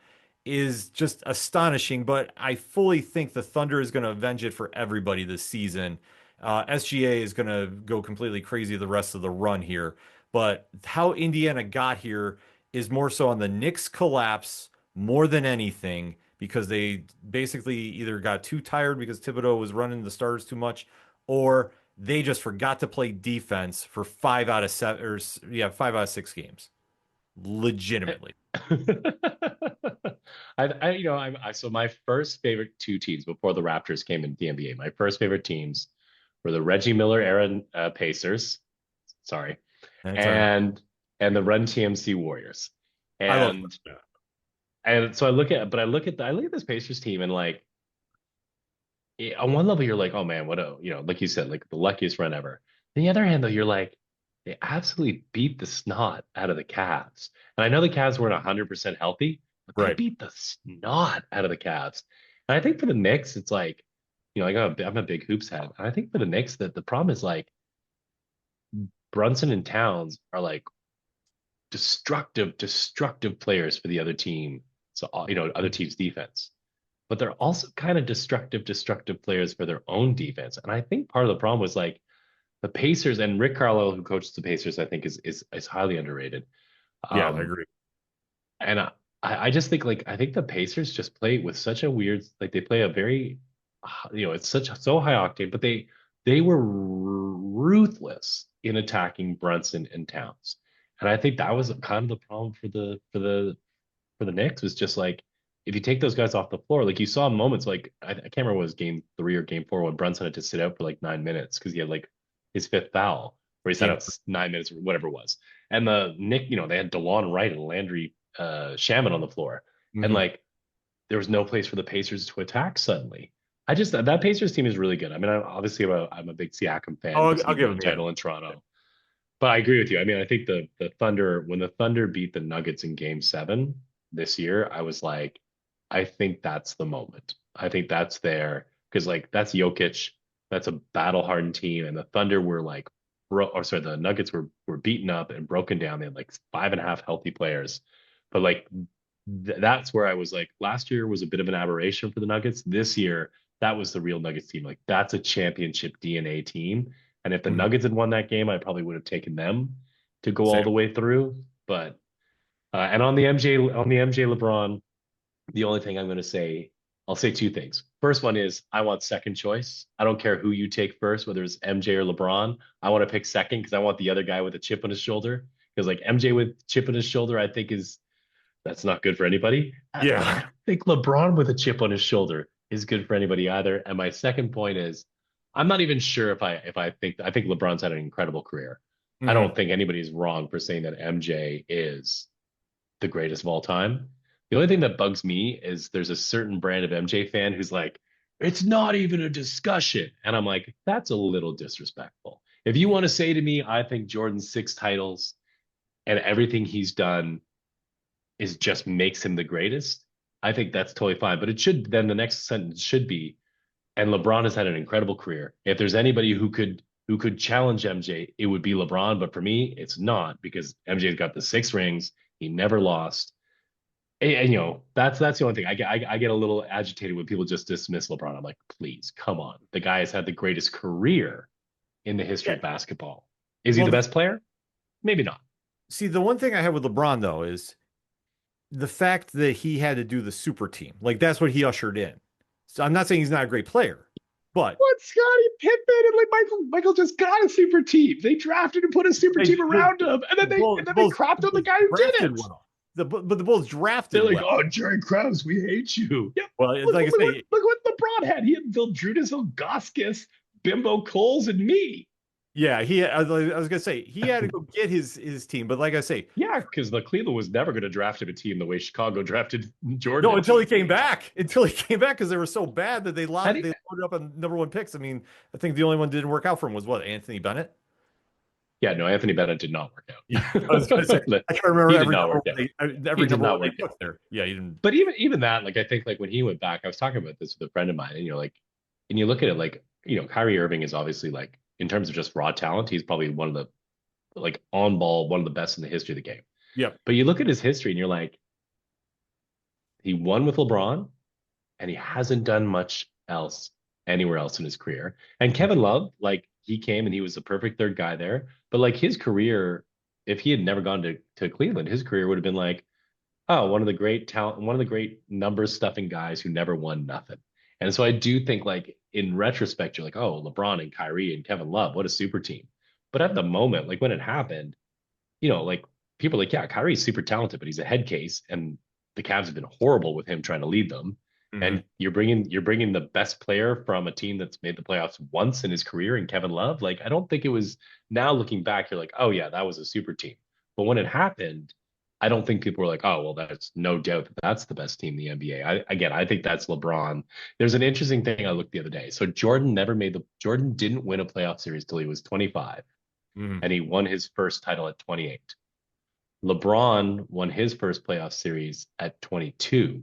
is just astonishing. But I fully think the Thunder is going to avenge it for everybody this season. SGA is going to go completely crazy the rest of the run here. But how Indiana got here is more so on the Knicks collapse more than anything, because they basically either got too tired because Thibodeau was running the starters too much, or they just forgot to play defense for 5 out of 6 games. Legitimately. So my first favorite 2 teams before the Raptors came into the NBA, my first favorite teams were the Reggie Miller era Pacers. Sorry. And the Run TMC Warriors. And so I look at this Pacers team, and like on one level you're like, oh man, like you said, like the luckiest run ever. On the other hand, though, you're like, they absolutely beat the snot out of the Cavs. And I know the Cavs weren't 100% healthy, but they beat the snot out of the Cavs. And I think for the Knicks, it's like, I'm a big hoops head. And I think for the Knicks, that the problem is like Brunson and Towns are like destructive players for the other team. So, other team's defense, but they're also kind of destructive players for their own defense. And I think part of the problem was like the Pacers, and Rick Carlisle, who coaches the Pacers, I think is highly underrated. Yeah, I agree. And I just think I think the Pacers just play with such a weird, like they play a very, it's so high octane, but they were ruthless in attacking Brunson and Towns. And I think that was kind of the problem for the Knicks, was just like, if you take those guys off the floor, like you saw moments like I can't remember what it was game 3 or game 4 when Brunson had to sit out for like 9 minutes because he had like his 5th foul where he sat out 9 minutes or whatever it was. And the Nick, they had DeLon Wright and Landry Shaman on the floor. And like there was no place for the Pacers to attack suddenly. That Pacers team is really good. I mean, I'm a big Siakam fan. Oh, because I'll he give won him a title in Toronto. But I agree with you. I mean, I think the Thunder, when the Thunder beat the Nuggets in game 7 this year, I was like, I think that's the moment. I think that's there because like that's Jokic, that's a battle hardened team, and the Thunder were like, the Nuggets were beaten up and broken down. They had like 5.5 healthy players, but like that's where I was like, last year was a bit of an aberration for the Nuggets. This year, that was the real Nuggets team. Like that's a championship DNA team. And if the Nuggets had won that game, I probably would have taken them to go all the way through. But and on the MJ LeBron, the only thing I'm going to say, I'll say 2 things. First one is I want second choice. I don't care who you take first, whether it's MJ or LeBron. I want to pick second because I want the other guy with a chip on his shoulder. Because like MJ with chip on his shoulder, I think that's not good for anybody. Yeah. I don't think LeBron with a chip on his shoulder is good for anybody either. And my second point is I'm not even sure if I think LeBron's had an incredible career. I don't think anybody's wrong for saying that MJ is the greatest of all time. The only thing that bugs me is there's a certain brand of MJ fan who's like, it's not even a discussion. And I'm like, that's a little disrespectful. If you want to say to me, I think Jordan's 6 titles and everything he's done is just makes him the greatest, I think that's totally fine. But the next sentence should be, and LeBron has had an incredible career. If there's anybody who could challenge MJ, it would be LeBron. But for me, it's not because MJ's got the 6 rings. He never lost. And that's the only thing. I get a little agitated when people just dismiss LeBron. I'm like, please, come on. The guy has had the greatest career in the history of basketball. Is he the best player? Maybe not. See, the one thing I have with LeBron though is the fact that he had to do the super team. Like that's what he ushered in. So I'm not saying he's not a great player, but what Scottie Pippen and like Michael just got a super team. They drafted and put a super team around him, and then they crapped on the guy who did it. But the Bulls drafted. They're like, oh, Jerry Krause, we hate you. Yeah. Well, look, like I say, look what LeBron had. He had Vildrudas, Ilgauskas, Bimbo Coles, and me. Yeah, I was gonna say he had to go get his team, but like I say, yeah, because the Cleveland was never going to draft him a team the way Chicago drafted Jordan. No, until he came back. Because they were so bad that they loaded up on #1 picks. I mean, I think the only one that didn't work out for him was what, Anthony Bennett. Yeah, no, Anthony Bennett did not work out. I was going to say, I can't remember every number they took there. Yeah, he didn't. But even that, like I think like when he went back, I was talking about this with a friend of mine, and and you look at it like Kyrie Irving is obviously like in terms of just raw talent, he's probably one of the like on ball, one of the best in the history of the game. Yeah. But you look at his history and you're like, he won with LeBron, and he hasn't done much else anywhere else in his career. And Kevin Love, like he came and he was the perfect third guy there. But like his career, if he had never gone to Cleveland, his career would have been like, oh, one of the great numbers stuffing guys who never won nothing. And so I do think like in retrospect, you're like, oh, LeBron and Kyrie and Kevin Love, what a super team. But at the moment, like when it happened, like people are like, yeah, Kyrie's super talented, but he's a head case. And the Cavs have been horrible with him trying to lead them. Mm-hmm. And you're bringing the best player from a team that's made the playoffs once in his career in Kevin Love. Like, I don't think it was, now looking back, you're like, oh yeah, that was a super team. But when it happened, I don't think people were like, oh, well, that's no doubt that's the best team in the NBA. I think that's LeBron. There's an interesting thing I looked the other day. So Jordan didn't win a playoff series till he was 25. Mm-hmm. And he won his first title at 28. LeBron won his first playoff series at 22.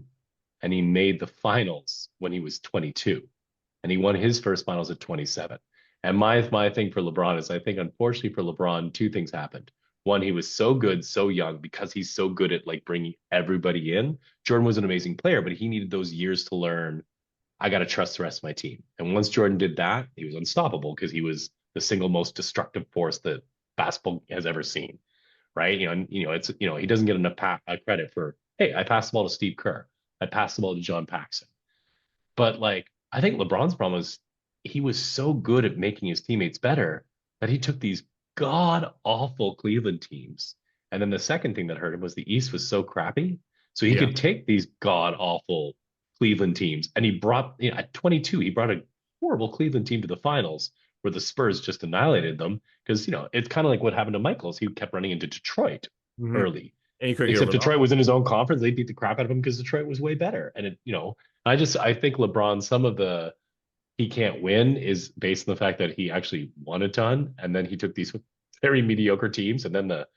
And he made the finals when he was 22. And he won his first finals at 27. And my thing for LeBron is I think, unfortunately for LeBron, 2 things happened. One, he was so good, so young, because he's so good at like bringing everybody in. Jordan was an amazing player, but he needed those years to learn, I got to trust the rest of my team. And once Jordan did that, he was unstoppable because he was the single most destructive force that basketball has ever seen. Right. It's, he doesn't get enough credit for, hey, I passed the ball to Steve Kerr. I passed the ball to John Paxson. But like, I think LeBron's problem was he was so good at making his teammates better that he took these god awful Cleveland teams. And then the second thing that hurt him was the East was so crappy. So he could take these god awful Cleveland teams, and he brought, at 22, he brought a horrible Cleveland team to the finals where the Spurs just annihilated them because it's kind of like what happened to Michaels. He kept running into Detroit early. And he couldn't get Except over Detroit was in his own conference. They beat the crap out of him because Detroit was way better. And I think LeBron, some of the he can't win is based on the fact that he actually won a ton, and then he took these very mediocre teams, and then the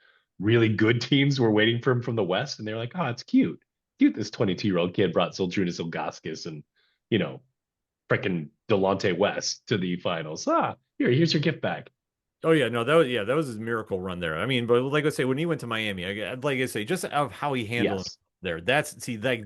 really good teams were waiting for him from the West, and they're like, oh, it's cute. Cute, this 22-year-old kid brought Zydrunas Ilgauskas and, freaking Delonte West to the finals. Here's your gift back. Oh yeah, no, that was his miracle run there. I mean, but like I say, when he went to Miami, like I say, just of how he handled it there. That's where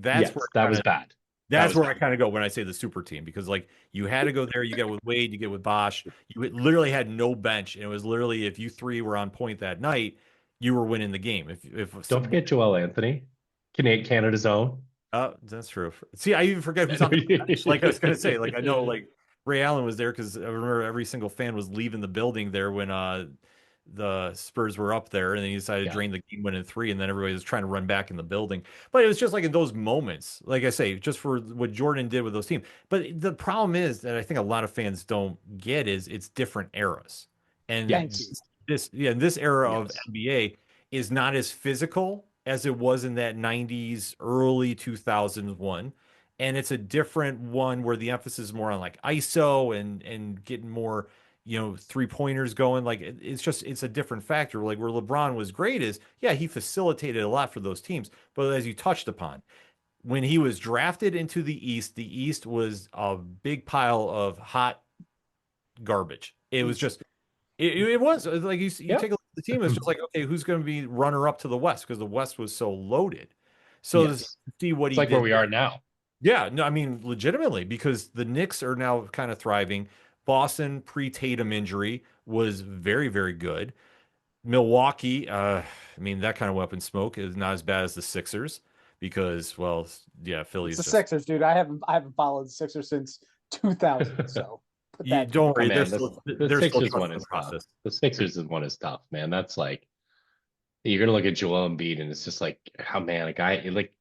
that was bad. That's where I kind of go when I say the super team, because like you had to go there. You get with Wade, you get with Bosch. You literally had no bench, and it was literally if you three were on point that night, you were winning the game. If Don't forget Joel Anthony, Canada's own. Oh, that's true. See, I even forget who's on the bench. Like I was gonna say, like I know like Ray Allen was there because I remember every single fan was leaving the building there when the Spurs were up there, and then he decided to drain the game winning 3, and then everybody was trying to run back in the building. But it was just like in those moments, like I say, just for what Jordan did with those teams. But the problem is that I think a lot of fans don't get is it's different eras. And this era of NBA is not as physical as it was in that 90s, early 2001. And it's a different one where the emphasis is more on like ISO and getting more, 3-pointers going. Like it's a different factor. Like where LeBron was great is, he facilitated a lot for those teams. But as you touched upon, when he was drafted into the East was a big pile of hot garbage. It was just, it was like you take a look at the team, it's just like, okay, who's going to be runner up to the West? Because the West was so loaded. So to see what it's like where we are now. Yeah, no, I mean, legitimately, because the Knicks are now kind of thriving. Boston, pre-Tatum injury, was very, very good. Milwaukee, I mean, that kind of weapon smoke is not as bad as the Sixers because, well, Philly's the Sixers, dude. I haven't followed the Sixers since 2000, so don't worry. The Sixers one is tough. The Sixers one is tough, man. That's like you're gonna look at Joel Embiid, and it's just like, how man, a guy like,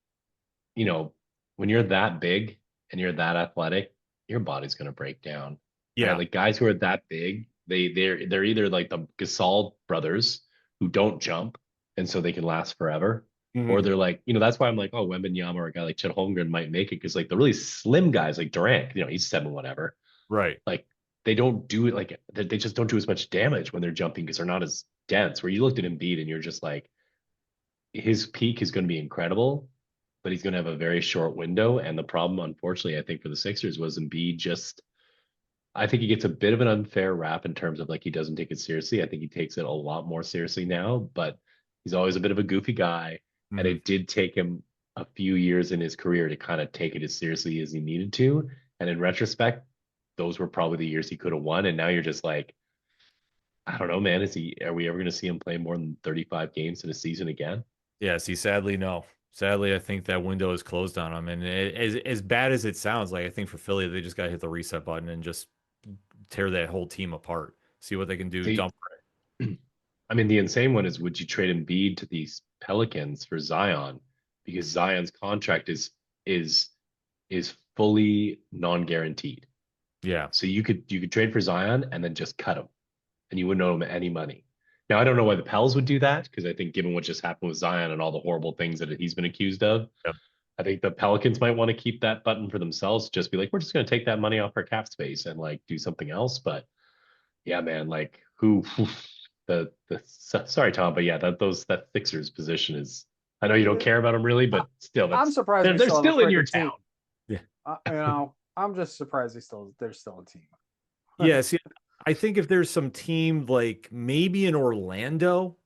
when you're that big and you're that athletic, your body's gonna break down. Yeah, right? Like guys who are that big, they're either like the Gasol brothers who don't jump, and so they can last forever, or they're like, that's why I'm like, oh, Wembanyama or a guy like Chet Holmgren might make it because like the really slim guys like Durant, he's 7 whatever, right? Like they don't do it, like they just don't do as much damage when they're jumping because they're not as dense. Where you looked at Embiid and you're just like, his peak is going to be incredible, but he's going to have a very short window. And the problem, unfortunately, I think for the Sixers was Embiid I think he gets a bit of an unfair rap in terms of like he doesn't take it seriously. I think he takes it a lot more seriously now, but he's always a bit of a goofy guy. And it did take him a few years in his career to kind of take it as seriously as he needed to. And in retrospect, those were probably the years he could have won. And now you're just like, I don't know, man. Are we ever going to see him play more than 35 games in a season again? Yeah, see, sadly, no. Sadly, I think that window is closed on him. And as bad as it sounds, like I think for Philly, they just got to hit the reset button and just tear that whole team apart. See what they can do. Dump it. I mean, the insane one is, would you trade Embiid to these Pelicans for Zion? Because Zion's contract is fully non-guaranteed. Yeah. So you could trade for Zion and then just cut him, and you wouldn't owe him any money. Now, I don't know why the Pels would do that, because I think given what just happened with Zion and all the horrible things that he's been accused of, I think the Pelicans might want to keep that button for themselves. Just be like, we're just going to take that money off our cap space and like do something else. But yeah, man, like sorry, Tom, but yeah, that Sixers position is. I know you don't care about them really, but still, I'm surprised they're still in your town. Yeah, I'm just surprised they're still a team. Yeah, see, I think if there's some team like maybe in Orlando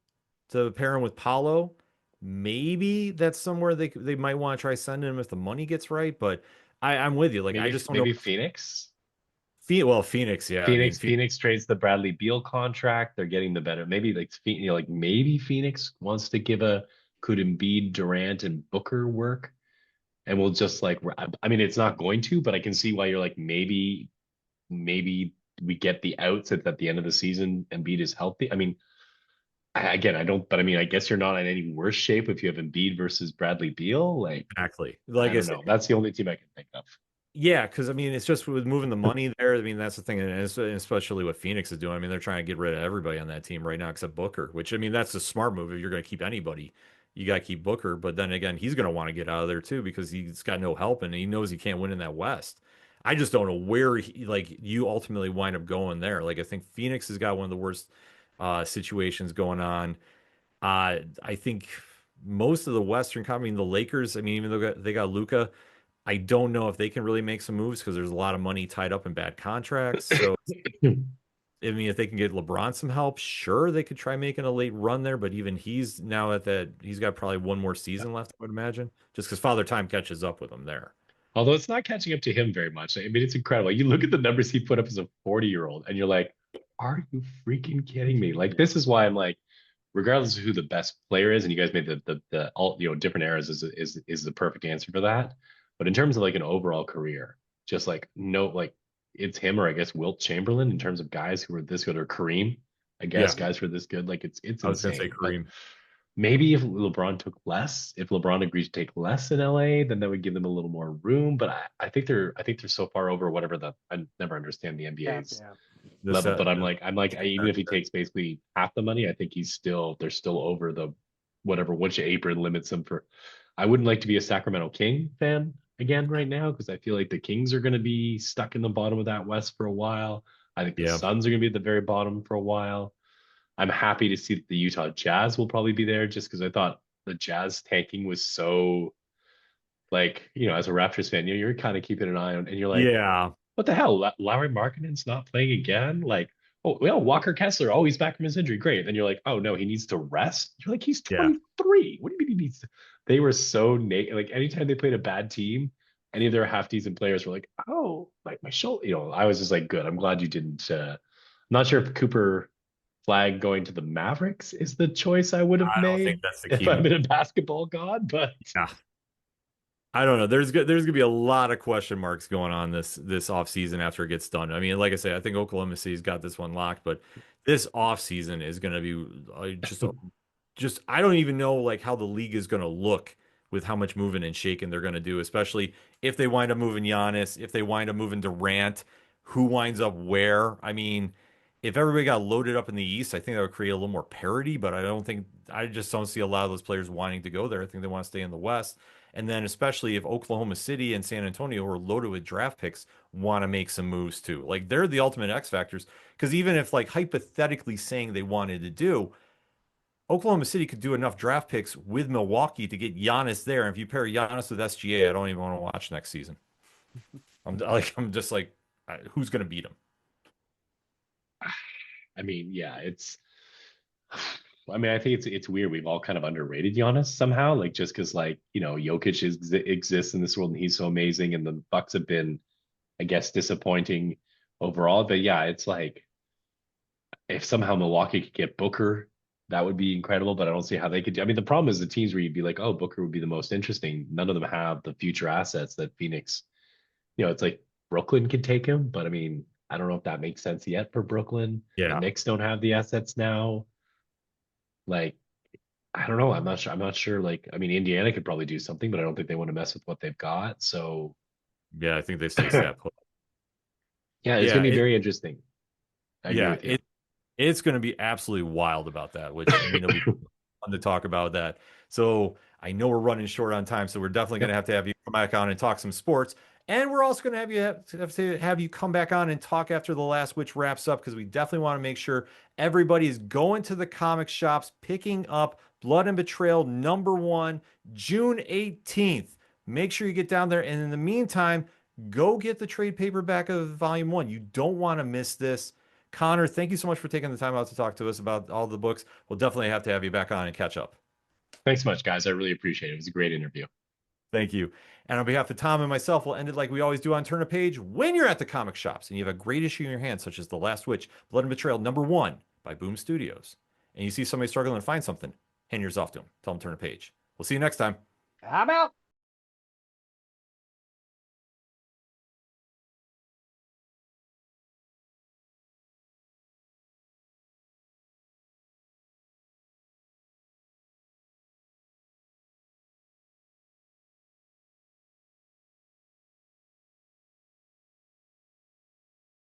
to pair him with Paolo, maybe that's somewhere they might want to try sending him if the money gets right. But I'm with you. Like I just don't know. Phoenix. Phoenix, yeah. Phoenix trades the Bradley Beal contract. They're getting the better. Maybe maybe Phoenix wants to give could Embiid, Durant, and Booker work, and we'll just like. I mean, it's not going to, but I can see why you're like maybe we get the outs at the end of the season. Embiid is healthy. I mean, Again, I don't, but I mean, I guess you're not in any worse shape if you have Embiid versus Bradley Beal. Like, Exactly. I Like I don't said, know. That's the only team I can think of. yeah, because I mean, it's just with moving the money there. I mean, that's the thing, and especially what Phoenix is doing. I mean, they're trying to get rid of everybody on that team right now except Booker, which I mean, that's a smart move. If you're going to keep anybody, you got to keep Booker. But then again, he's going to want to get out of there too because he's got no help and he knows he can't win in that West. I just don't know where like you ultimately wind up going there. Like I think Phoenix has got one of the worst situations going on. I think most of the Western, I mean, the Lakers. I mean, even though they got Luca. I don't know if they can really make some moves because there's a lot of money tied up in bad contracts. So, I mean, if they can get LeBron some help, sure, they could try making a late run there. But even he's now at that, he's got probably one more season left, I would imagine, just because Father Time catches up with him there. Although it's not catching up to him very much. I mean, it's incredible. You look at the numbers he put up as a 40-year-old, and you're like, are you freaking kidding me? Like, this is why I'm like, regardless of who the best player is, and you guys made the all different eras is the perfect answer for that. But in terms of like an overall career, just like no, like it's him or I guess Wilt Chamberlain in terms of guys who are this good, or Kareem, I guess Yeah, guys who are this good. Like it's I was gonna say insane. But Kareem. maybe if LeBron took less, if LeBron agrees to take less in LA, then that would give them a little more room. But I think they're so far over whatever the I never understand the Yeah, NBA's yeah. This level. But even if he that- takes basically half the money, I think they're still over the whatever which apron limits them for. I wouldn't like to be a Sacramento King fan again right now because I feel like the Kings are going to be stuck in the bottom of that West for a while. I think the yeah, Suns are going to be at the very bottom for a while. I'm happy to see that the Utah Jazz will probably be there just because I thought the Jazz tanking was so like, as a Raptors fan, you're kind of keeping an eye on, and you're like, yeah, what the hell? Lowry Markkanen's not playing again? Like, oh, well, Walker Kessler, oh, he's back from his injury. Great. Then you're like, oh, no, he needs to rest. You're like, he's yeah. 23. What do you mean he needs to? They were so naked. Like, anytime they played a bad team, any of their half decent players were like, oh, like my shoulder. I was just like, good. I'm glad you didn't. I'm not sure if Cooper Flag going to the Mavericks is the choice I would have I don't think made that's the if key I'm move. in a basketball god, but Yeah. I don't know. There's gonna be a lot of question marks going on this off season after it gets done. I mean, like I say, I think Oklahoma City's got this one locked, but this off season is gonna be just I don't even know like how the league is gonna look with how much moving and shaking they're gonna do, especially if they wind up moving Giannis, if they wind up moving Durant, who winds up where. I mean, if everybody got loaded up in the East, I think that would create a little more parity, but I just don't see a lot of those players wanting to go there. I think they want to stay in the West. And then especially if Oklahoma City and San Antonio are loaded with draft picks, want to make some moves too. Like they're the ultimate X factors. Because even if like hypothetically saying they wanted to do, Oklahoma City could do enough draft picks with Milwaukee to get Giannis there. And if you pair Giannis with SGA, I don't even want to watch next season. I'm just like, who's going to beat him? I mean, yeah, it's. I mean, I think it's weird. We've all kind of underrated Giannis somehow, like just because Jokic exists in this world and he's so amazing, and the Bucks have been, I guess, disappointing overall. But yeah, it's like if somehow Milwaukee could get Booker, that would be incredible. But I don't see how they could do. I mean, the problem is the teams where you'd be like, oh, Booker would be the most interesting. None of them have the future assets that Phoenix. It's like Brooklyn could take him, but I mean, I don't know if that makes sense yet for Brooklyn. The Yeah. Knicks don't have the assets now. Like, I don't know. I'm not sure. I'm not sure. Like, I mean, Indiana could probably do something, but I don't think they want to mess with what they've got. So, Yeah, I think they stay stat put. yeah, it's Yeah, going to be very interesting. I agree yeah, with you. it's going to be absolutely wild about that, which I mean, it'll be fun to talk about that. So I know we're running short on time, so we're definitely going Yep. to have you come back on and talk some sports. And we're also going to have you come back on and talk after the last which wraps up because we definitely want to make sure everybody is going to the comic shops, picking up Blood and Betrayal #1, June 18th. Make sure you get down there. And in the meantime, go get the trade paperback of Volume 1. You don't want to miss this. Connor, thank you so much for taking the time out to talk to us about all the books. We'll definitely have to have you back on and catch up. Thanks so much, guys. I really appreciate it. It was a great interview. Thank you. And on behalf of Tom and myself, we'll end it like we always do on Turn a Page. When you're at the comic shops and you have a great issue in your hand, such as The Last Witch, Blood and Betrayal #1 by Boom Studios, and you see somebody struggling to find something, hand yours off to them. Tell them to turn a page. We'll see you next time. How about?